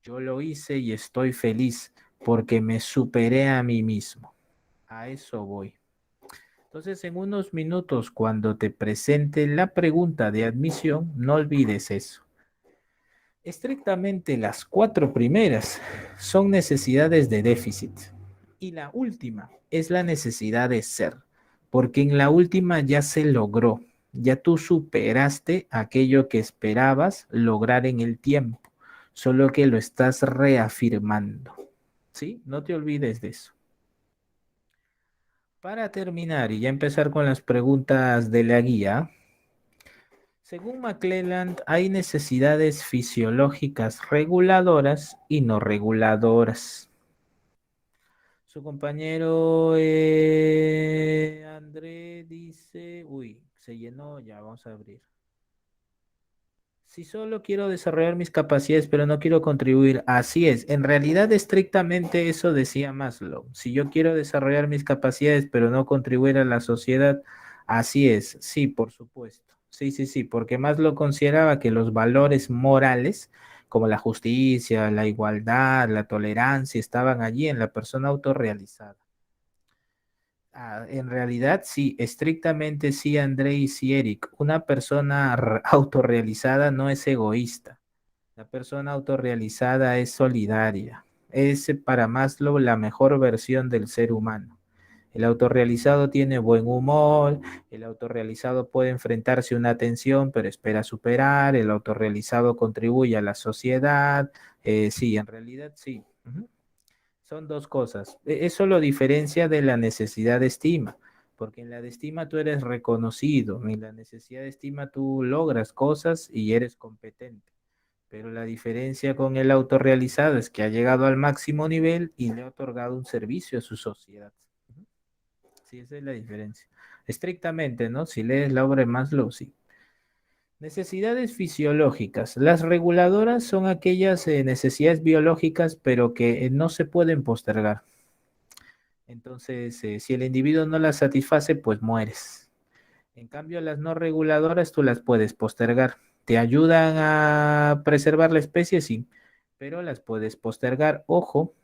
yo lo hice y estoy feliz porque me superé a mí mismo. A eso voy. Entonces, en unos minutos, cuando te presente la pregunta de admisión, no olvides eso. Estrictamente las cuatro primeras son necesidades de déficit y la última es la necesidad de ser, porque en la última ya se logró, ya tú superaste aquello que esperabas lograr en el tiempo, solo que lo estás reafirmando, ¿sí? No te olvides de eso. Para terminar y ya empezar con las preguntas de la guía, según McClelland, hay necesidades fisiológicas reguladoras y no reguladoras. Su compañero André dice, uy, se llenó, ya vamos a abrir. Si solo quiero desarrollar mis capacidades, pero no quiero contribuir, así es. En realidad, estrictamente eso decía Maslow. Si yo quiero desarrollar mis capacidades, pero no contribuir a la sociedad, así es. Sí, por supuesto. Sí, sí, sí, porque Maslow consideraba que los valores morales, como la justicia, la igualdad, la tolerancia, estaban allí en la persona autorrealizada. En realidad, sí, estrictamente sí, André y sí, Eric. Una persona autorrealizada no es egoísta. La persona autorrealizada es solidaria. Es para Maslow la mejor versión del ser humano. El autorrealizado tiene buen humor, el autorrealizado puede enfrentarse a una tensión, pero espera superar, el autorrealizado contribuye a la sociedad. Sí, en realidad sí. Ujú. Son dos cosas. Eso lo diferencia de la necesidad de estima, porque en la de estima tú eres reconocido, en la necesidad de estima tú logras cosas y eres competente. Pero la diferencia con el autorrealizado es que ha llegado al máximo nivel y le ha otorgado un servicio a su sociedad. Sí, esa es la diferencia. Estrictamente, ¿no? Si lees la obra de Maslow, sí. Necesidades fisiológicas. Las reguladoras son aquellas necesidades biológicas, pero que no se pueden postergar. Entonces, si el individuo no las satisface, pues mueres. En cambio, las no reguladoras tú las puedes postergar. ¿Te ayudan a preservar la especie? Sí, pero las puedes postergar. Ojo,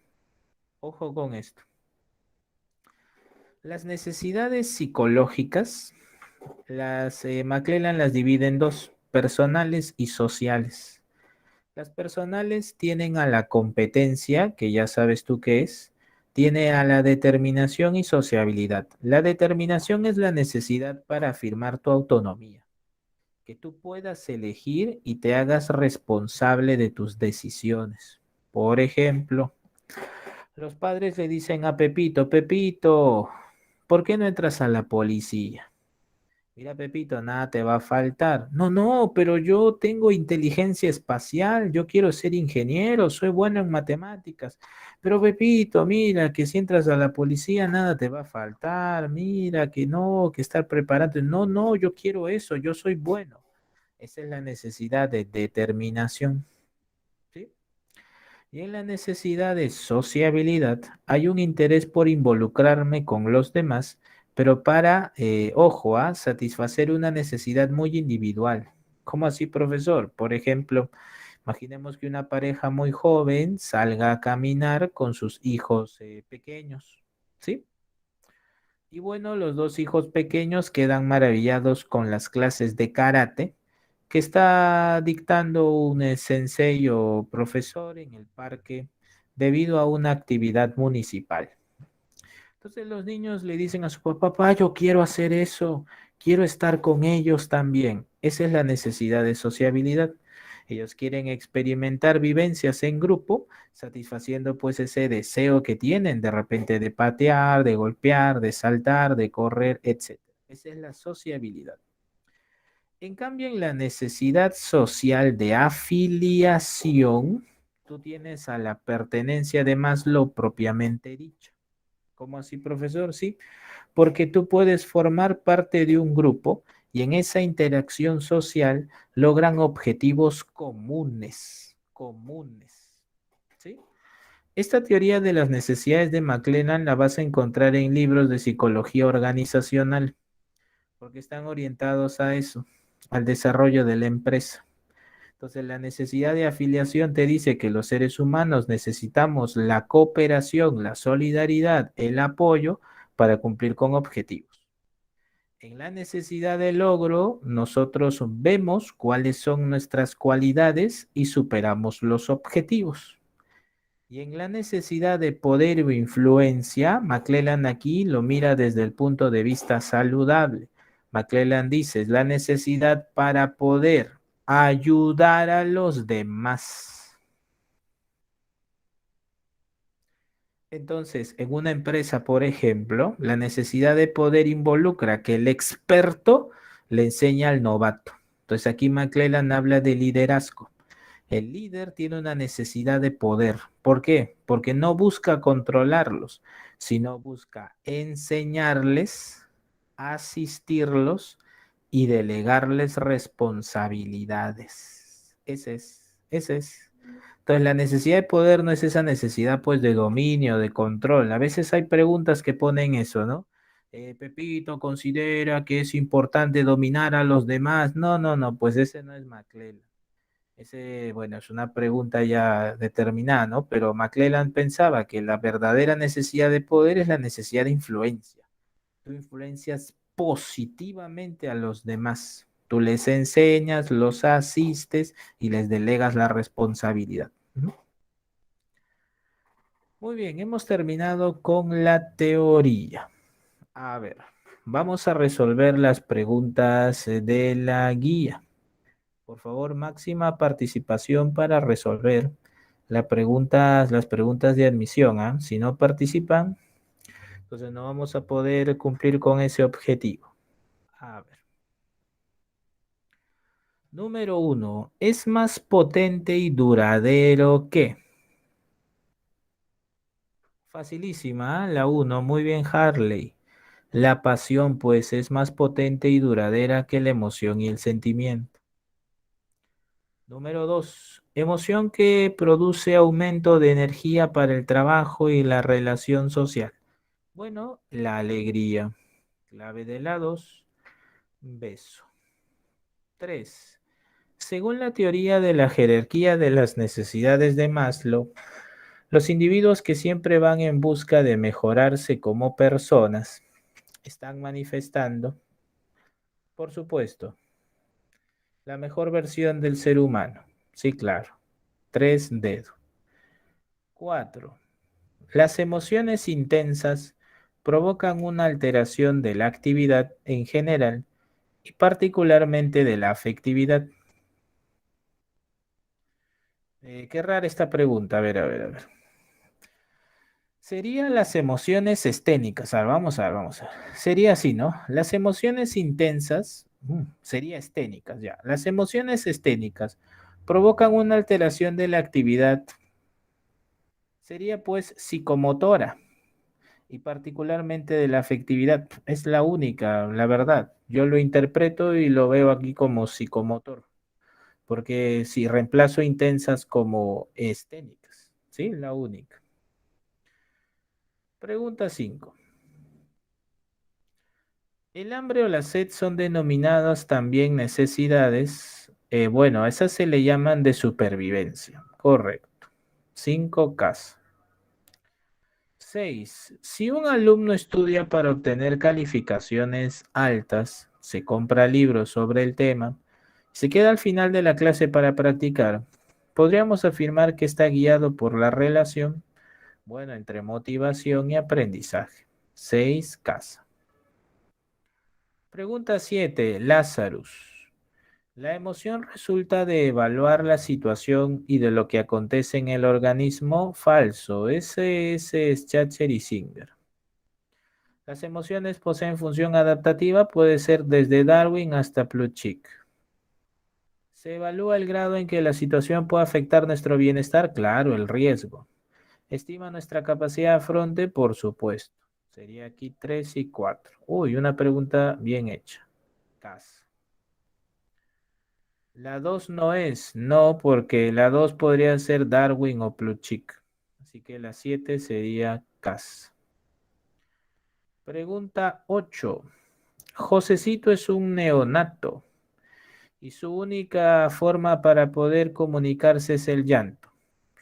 ojo con esto. Las necesidades psicológicas, las McClellan las divide en dos, personales y sociales. Las personales tienen a la competencia, que ya sabes tú qué es, tiene a la determinación y sociabilidad. La determinación es la necesidad para afirmar tu autonomía, que tú puedas elegir y te hagas responsable de tus decisiones. Por ejemplo, los padres le dicen a Pepito, Pepito, ¿por qué no entras a la policía? Mira, Pepito, nada te va a faltar. No, no, pero yo tengo inteligencia espacial, yo quiero ser ingeniero, soy bueno en matemáticas. Pero Pepito, mira, que si entras a la policía nada te va a faltar, mira, que no, que estar preparado. No, no, yo quiero eso, yo soy bueno. Esa es la necesidad de determinación, ¿sí? Y en la necesidad de sociabilidad hay un interés por involucrarme con los demás, pero para, ojo, satisfacer una necesidad muy individual. ¿Cómo así, profesor? Por ejemplo, imaginemos que una pareja muy joven salga a caminar con sus hijos pequeños, ¿sí? Y bueno, los dos hijos pequeños quedan maravillados con las clases de karate que está dictando un sensei o profesor en el parque debido a una actividad municipal. Entonces los niños le dicen a su papá, papá, yo quiero hacer eso, quiero estar con ellos también. Esa es la necesidad de sociabilidad. Ellos quieren experimentar vivencias en grupo, satisfaciendo pues ese deseo que tienen de repente de patear, de golpear, de saltar, de correr, etc. Esa es la sociabilidad. En cambio, en la necesidad social de afiliación, tú tienes a la pertenencia de Maslow propiamente dicha. ¿Cómo así, profesor? Sí, porque tú puedes formar parte de un grupo y en esa interacción social logran objetivos comunes, ¿sí? Esta teoría de las necesidades de McLennan la vas a encontrar en libros de psicología organizacional, porque están orientados a eso, al desarrollo de la empresa. Entonces, la necesidad de afiliación te dice que los seres humanos necesitamos la cooperación, la solidaridad, el apoyo para cumplir con objetivos. En la necesidad de logro, nosotros vemos cuáles son nuestras cualidades y superamos los objetivos. Y en la necesidad de poder o influencia, McClellan aquí lo mira desde el punto de vista saludable. McClellan dice, es la necesidad para poder ayudar a los demás. Entonces, en una empresa, por ejemplo, la necesidad de poder involucra que el experto le enseña al novato. Entonces, aquí McClellan habla de liderazgo. El líder tiene una necesidad de poder. ¿Por qué? Porque no busca controlarlos, sino busca enseñarles, asistirlos y delegarles responsabilidades. Ese es. Entonces, la necesidad de poder no es esa necesidad pues de dominio, de control. A veces hay preguntas que ponen eso, ¿no? Pepito considera que es importante dominar a los demás. No, no, no, pues ese no es McClellan. Ese, bueno, es una pregunta ya determinada, ¿no? Pero McClellan pensaba que la verdadera necesidad de poder es la necesidad de influencia. Tú influencias positivamente a los demás. Tú les enseñas, los asistes y les delegas la responsabilidad. Ujú. Muy bien, hemos terminado con la teoría. A ver, vamos a resolver las preguntas de la guía. Por favor, máxima participación para resolver las preguntas de admisión, ¿ah? Si no participan, entonces no vamos a poder cumplir con ese objetivo. A ver. Número uno, ¿es más potente y duradero que? Facilísima, ¿ah? La uno, muy bien, Harley. La pasión, pues, es más potente y duradera que la emoción y el sentimiento. Número 2. Emoción que produce aumento de energía para el trabajo y la relación social. Bueno, la alegría. Clave de la 2. Beso. 3. Según la teoría de la jerarquía de las necesidades de Maslow, los individuos que siempre van en busca de mejorarse como personas están manifestando, por supuesto, la mejor versión del ser humano. Sí, claro. 3 dedos. 4. Las emociones intensas provocan una alteración de la actividad en general y particularmente de la afectividad. Qué rara esta pregunta. A ver, a ver, a ver. Serían las emociones esténicas. A ver, vamos a ver. Sería así, ¿no? Las emociones intensas, sería esténicas, ya. Las emociones esténicas provocan una alteración de la actividad. Sería pues psicomotora y particularmente de la afectividad. Es la única, la verdad. Yo lo interpreto y lo veo aquí como psicomotor, porque si reemplazo intensas como esténicas, ¿sí? La única. Pregunta 5. El hambre o la sed son denominadas también necesidades. Bueno, a esas se le llaman de supervivencia. Correcto. 5 casos. 6. Si un alumno estudia para obtener calificaciones altas, se compra libros sobre el tema, se queda al final de la clase para practicar, podríamos afirmar que está guiado por la relación, bueno, entre motivación y aprendizaje. 6 casa. Pregunta 7. Lazarus. La emoción resulta de evaluar la situación y de lo que acontece en el organismo. Falso. Ese es Schacher y Singer. Las emociones poseen función adaptativa, puede ser desde Darwin hasta Plutchik. ¿Se evalúa el grado en que la situación puede afectar nuestro bienestar? Claro, el riesgo. ¿Estima nuestra capacidad de afronte? Por supuesto. Sería aquí 3 y 4. Uy, una pregunta bien hecha. Cas. La 2 no es, no, porque la 2 podría ser Darwin o Plutchik. Así que la 7 sería Cas. Pregunta 8. Josecito es un neonato y su única forma para poder comunicarse es el llanto.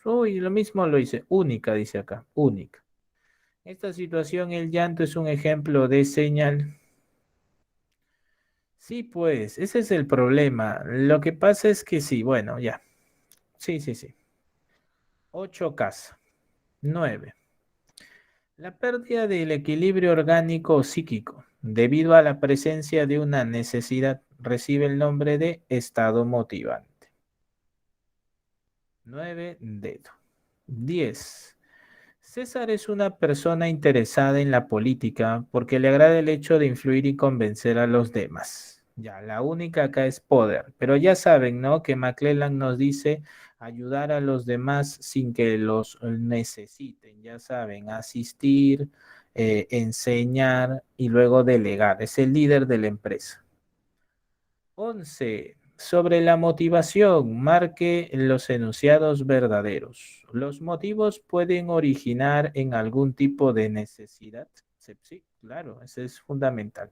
Uy, lo mismo lo dice, única, dice acá, única. En esta situación el llanto es un ejemplo de señal. Sí, pues, ese es el problema. Lo que pasa es que sí, bueno, ya. Sí, sí, sí. 8 casa. 9. La pérdida del equilibrio orgánico o psíquico debido a la presencia de una necesidad recibe el nombre de estado motivante. 9 dedo. 10. César es una persona interesada en la política porque le agrada el hecho de influir y convencer a los demás. Ya, la única acá es poder, pero ya saben, ¿no? Que McClellan nos dice ayudar a los demás sin que los necesiten, ya saben, asistir, enseñar y luego delegar. Es el líder de la empresa. 11. Sobre la motivación, marque los enunciados verdaderos. Los motivos pueden originar en algún tipo de necesidad. Sí, claro, eso es fundamental.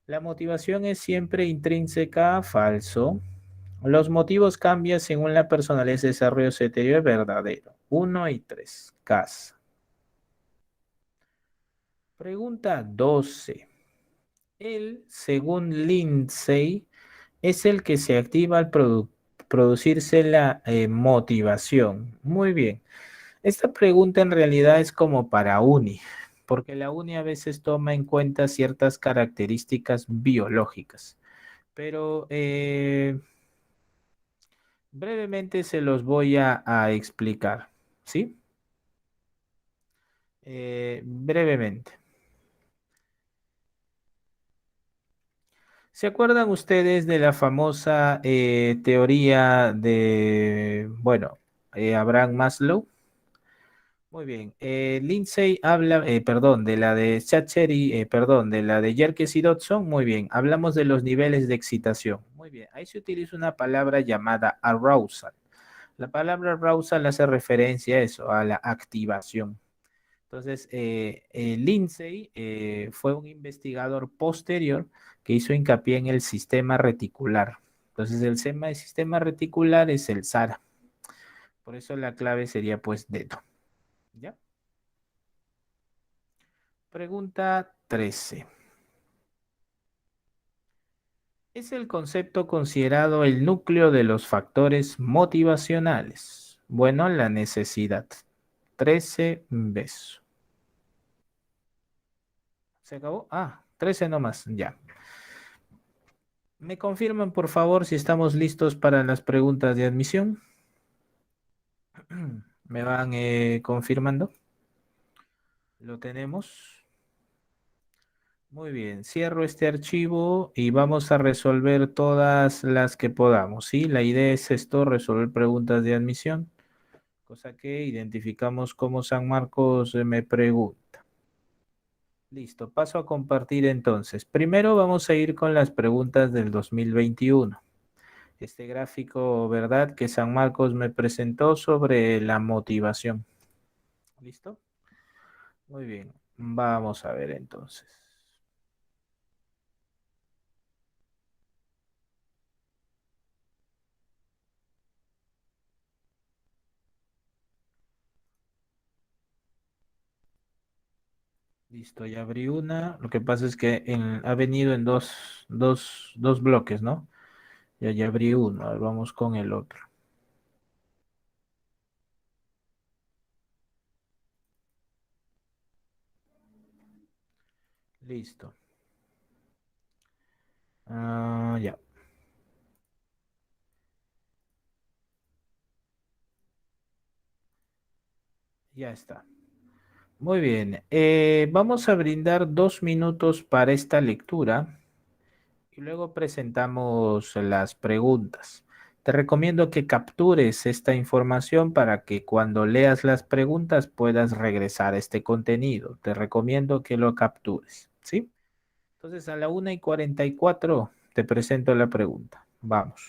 La motivación es siempre intrínseca, falso. Los motivos cambian según la personalidad de desarrollo exterior, verdadero. 1 y 3. Casa. Pregunta 12. Él, según Lindsay, es el que se activa al producirse la motivación. Muy bien. Esta pregunta en realidad es como para uni, porque la uni a veces toma en cuenta ciertas características biológicas, pero brevemente se los voy a explicar, ¿sí? Brevemente. ¿Se acuerdan ustedes de la famosa teoría de, bueno, Abraham Maslow? Muy bien. Lindsay habla, perdón, de la de Thatcher y, perdón, de la de Yerkes y Dodson. Muy bien. Hablamos de los niveles de excitación. Muy bien. Ahí se utiliza una palabra llamada arousal. La palabra arousal hace referencia a eso, a la activación. Entonces, Lindsay fue un investigador posterior que hizo hincapié en el sistema reticular. Entonces, el sistema reticular es el SARA. Por eso la clave sería pues dedo. ¿Ya? Pregunta 13. ¿Es el concepto considerado el núcleo de los factores motivacionales? Bueno, la necesidad. 13 besos. ¿Se acabó? Ah, 13 nomás, ya. ¿Me confirman, por favor, si estamos listos para las preguntas de admisión? ¿Me van confirmando? ¿Lo tenemos? Muy bien, cierro este archivo y vamos a resolver todas las que podamos, ¿sí? La idea es esto, resolver preguntas de admisión, cosa que identificamos como San Marcos me pregunta. Listo, paso a compartir entonces. Primero vamos a ir con las preguntas del 2021. Este gráfico, ¿verdad? Que San Marcos me presentó sobre la motivación. ¿Listo? Muy bien, vamos a ver entonces. Listo, ya abrí una. Lo que pasa es que ha venido en dos bloques, ¿no? Ya abrí uno. A ver, vamos con el otro. Listo. Ah, ya. Ya está. Muy bien. Vamos a brindar 2 minutos para esta lectura y luego presentamos las preguntas. Te recomiendo que captures esta información para que cuando leas las preguntas puedas regresar a este contenido. Te recomiendo que lo captures, ¿sí? Entonces a la 1:44 te presento la pregunta. Vamos.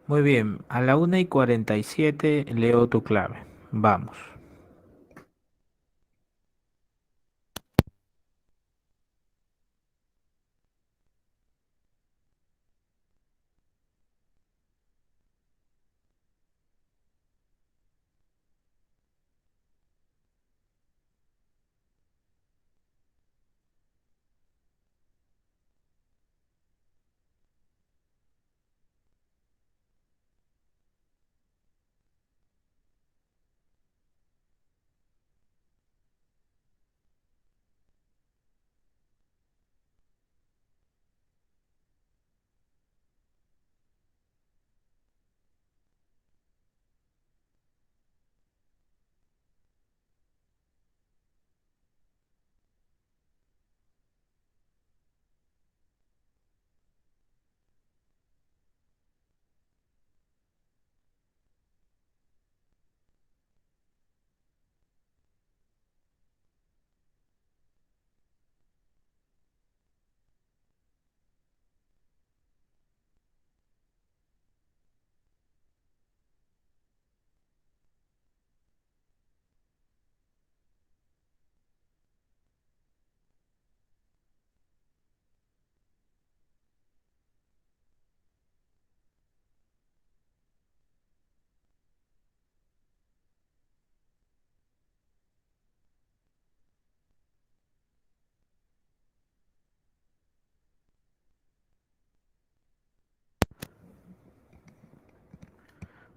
Muy bien, a la 1:47 leo tu clave. Vamos.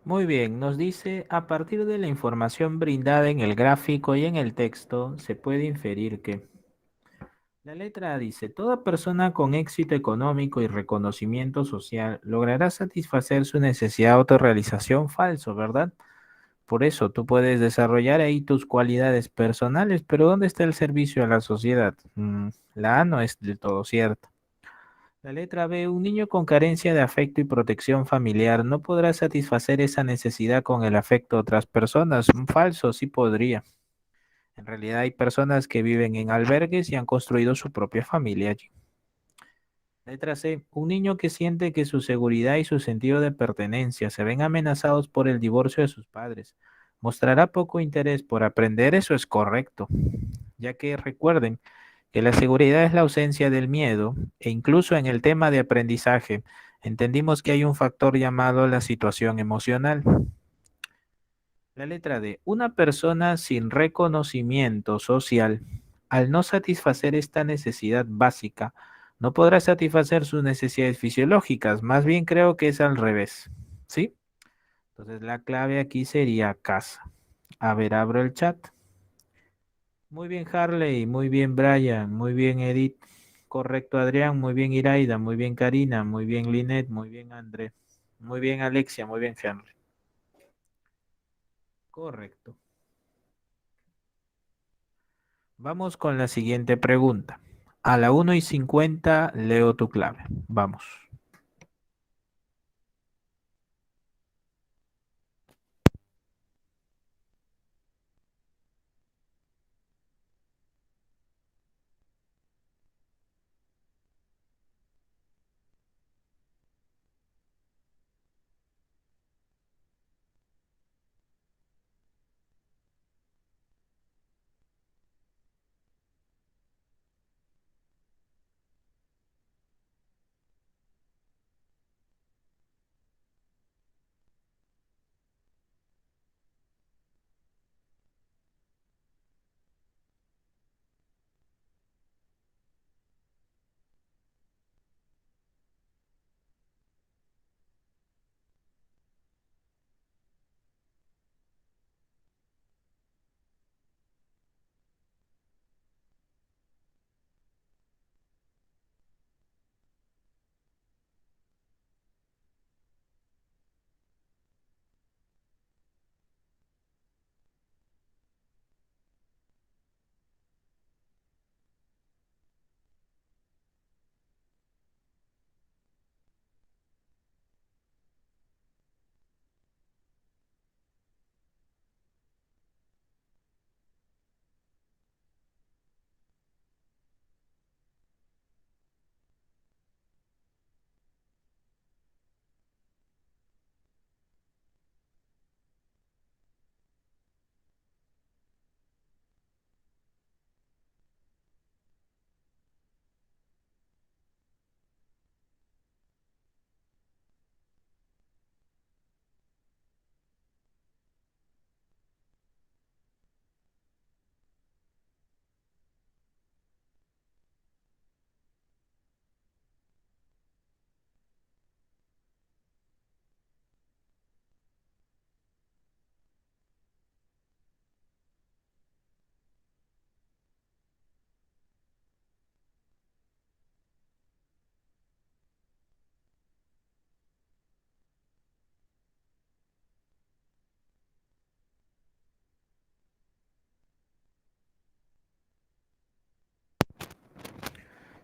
Muy bien, nos dice, a partir de la información brindada en el gráfico y en el texto, se puede inferir que la letra A dice, toda persona con éxito económico y reconocimiento social logrará satisfacer su necesidad de autorrealización. Falso, ¿verdad? Por eso tú puedes desarrollar ahí tus cualidades personales, pero ¿dónde está el servicio a la sociedad? La A no es del todo cierta. La letra B, un niño con carencia de afecto y protección familiar no podrá satisfacer esa necesidad con el afecto de otras personas. Falso, sí podría. En realidad hay personas que viven en albergues y han construido su propia familia allí. Letra C, un niño que siente que su seguridad y su sentido de pertenencia se ven amenazados por el divorcio de sus padres. Mostrará poco interés por aprender, eso es correcto, ya que recuerden que la seguridad es la ausencia del miedo e incluso en el tema de aprendizaje entendimos que hay un factor llamado la situación emocional. La letra D. Una persona sin reconocimiento social, al no satisfacer esta necesidad básica, no podrá satisfacer sus necesidades fisiológicas. Más bien creo que es al revés. ¿Sí? Entonces la clave aquí sería casa. A ver, abro el chat. Muy bien, Harley. Muy bien, Brian. Muy bien, Edith. Correcto, Adrián. Muy bien, Iraida. Muy bien, Karina. Muy bien, Linet. Muy bien, André. Muy bien, Alexia. Muy bien, Henry. Correcto. Vamos con la siguiente pregunta. A la 1:50 leo tu clave. Vamos.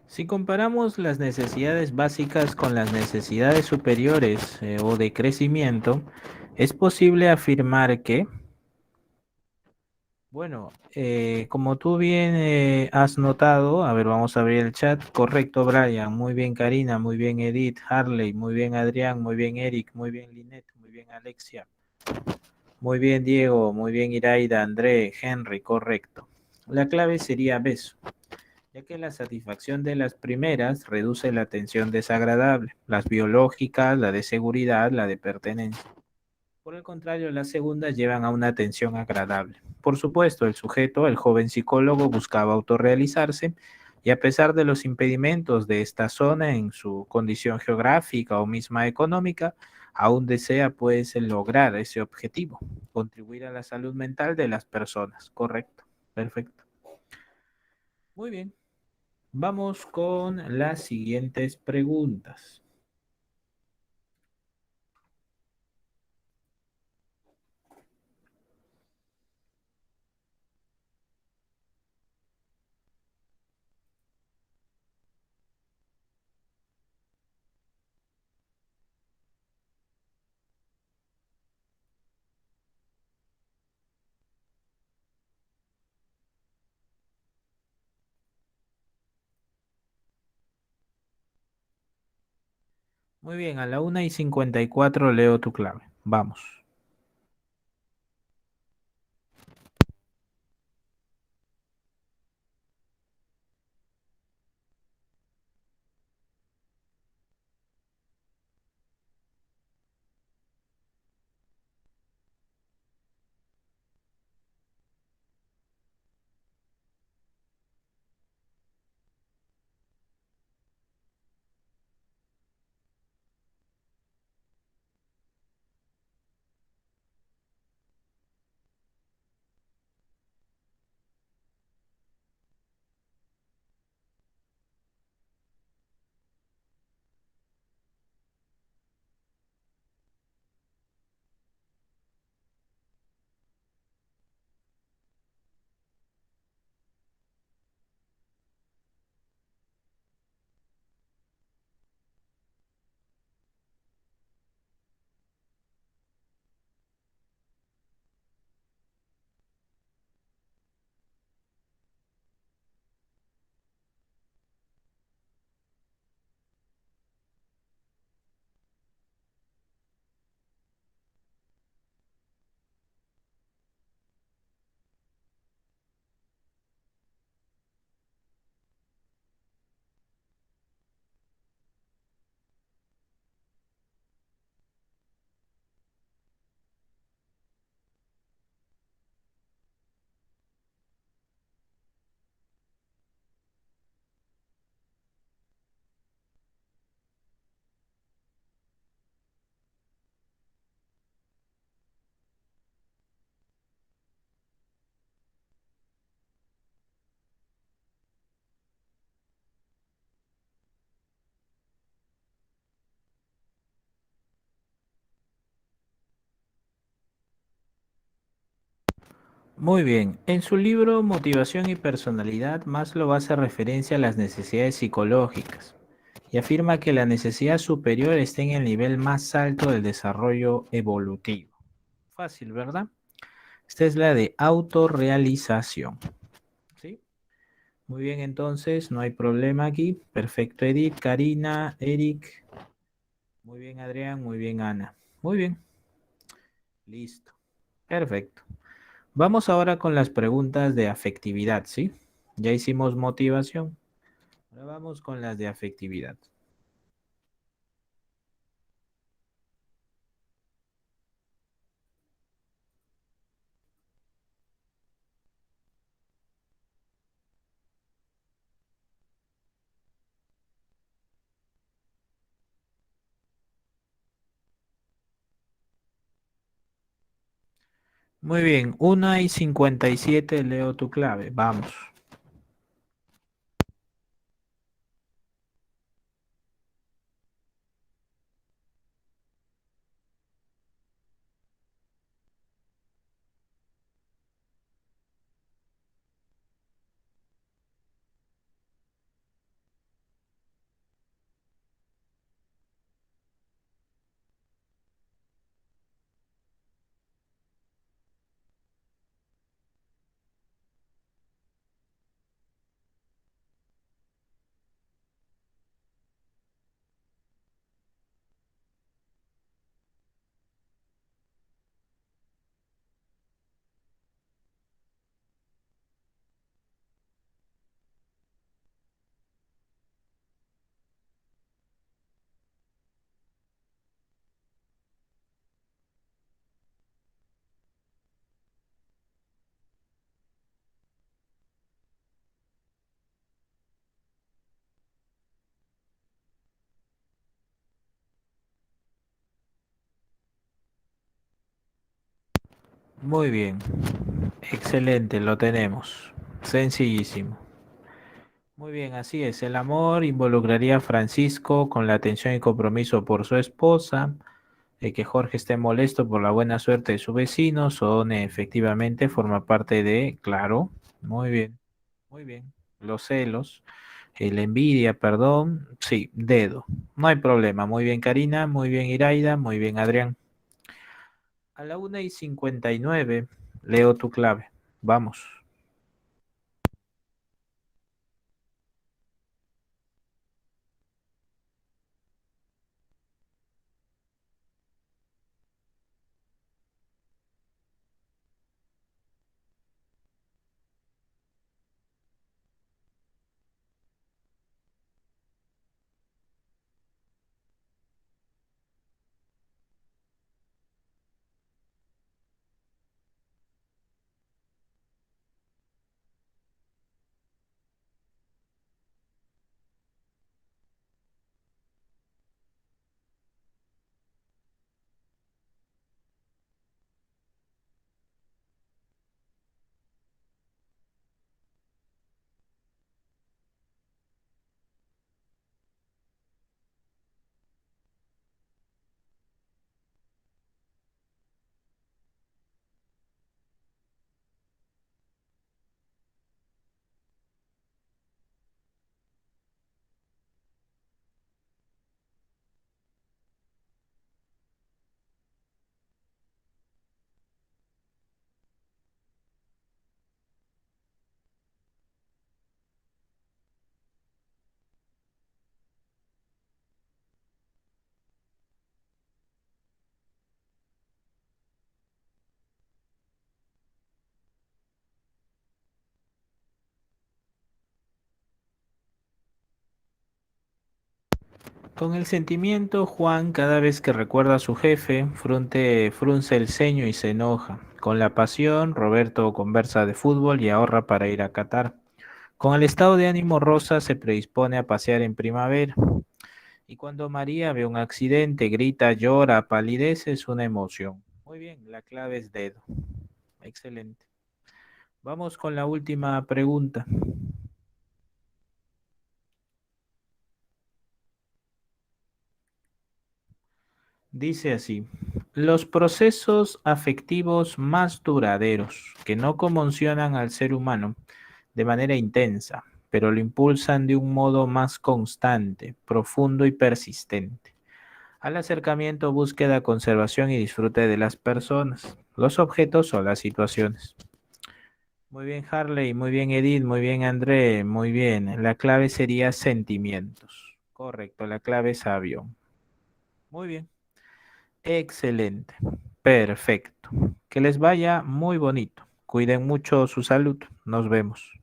Si comparamos las necesidades básicas con las necesidades superiores o de crecimiento, es posible afirmar que, bueno, como tú bien has notado, a ver, vamos a abrir el chat. Correcto, Brian. Muy bien, Karina. Muy bien, Edith. Harley. Muy bien, Adrián. Muy bien, Eric. Muy bien, Linet. Muy bien, Alexia. Muy bien, Diego. Muy bien, Iraida, André, Henry, correcto. La clave sería beso, ya que la satisfacción de las primeras reduce la tensión desagradable, las biológicas, la de seguridad, la de pertenencia. Por el contrario, las segundas llevan a una tensión agradable. Por supuesto, el sujeto, el joven psicólogo, buscaba autorrealizarse y a pesar de los impedimentos de esta zona en su condición geográfica o misma económica, aún desea pues lograr ese objetivo, contribuir a la salud mental de las personas. Correcto, perfecto. Muy bien, vamos con las siguientes preguntas. Muy bien, a la 1:54 leo tu clave. Vamos. Muy bien, en su libro Motivación y Personalidad, Maslow hace referencia a las necesidades psicológicas y afirma que la necesidad superior está en el nivel más alto del desarrollo evolutivo. Fácil, ¿verdad? Esta es la de autorrealización. ¿Sí? Muy bien, entonces, no hay problema aquí. Perfecto, Edith, Karina, Eric. Muy bien, Adrián. Muy bien, Ana. Muy bien. Listo. Perfecto. Vamos ahora con las preguntas de afectividad, ¿sí? Ya hicimos motivación. Ahora vamos con las de afectividad. Muy bien, 1:57, leo tu clave. Vamos. Muy bien. Excelente, lo tenemos. Sencillísimo. Muy bien, así es. El amor involucraría a Francisco con la atención y compromiso por su esposa, que Jorge esté molesto por la buena suerte de su vecino, son efectivamente, forma parte de, claro, muy bien, muy bien. Los celos, la envidia, perdón, sí, dedo. No hay problema. Muy bien, Karina, muy bien, Iraida, muy bien, Adrián. A la 1:59 leo tu clave. Vamos. Con el sentimiento, Juan, cada vez que recuerda a su jefe, frunce el ceño y se enoja. Con la pasión, Roberto conversa de fútbol y ahorra para ir a Qatar. Con el estado de ánimo, Rosa se predispone a pasear en primavera. Y cuando María ve un accidente, grita, llora, palidece, es una emoción. Muy bien, la clave es dedo. Excelente. Vamos con la última pregunta. Dice así, los procesos afectivos más duraderos que no conmocionan al ser humano de manera intensa, pero lo impulsan de un modo más constante, profundo y persistente. Al acercamiento, búsqueda, conservación y disfrute de las personas, los objetos o las situaciones. Muy bien, Harley, muy bien, Edith, muy bien, André, muy bien. La clave sería sentimientos. Correcto, la clave es avión. Muy bien. Excelente. Perfecto. Que les vaya muy bonito. Cuiden mucho su salud. Nos vemos.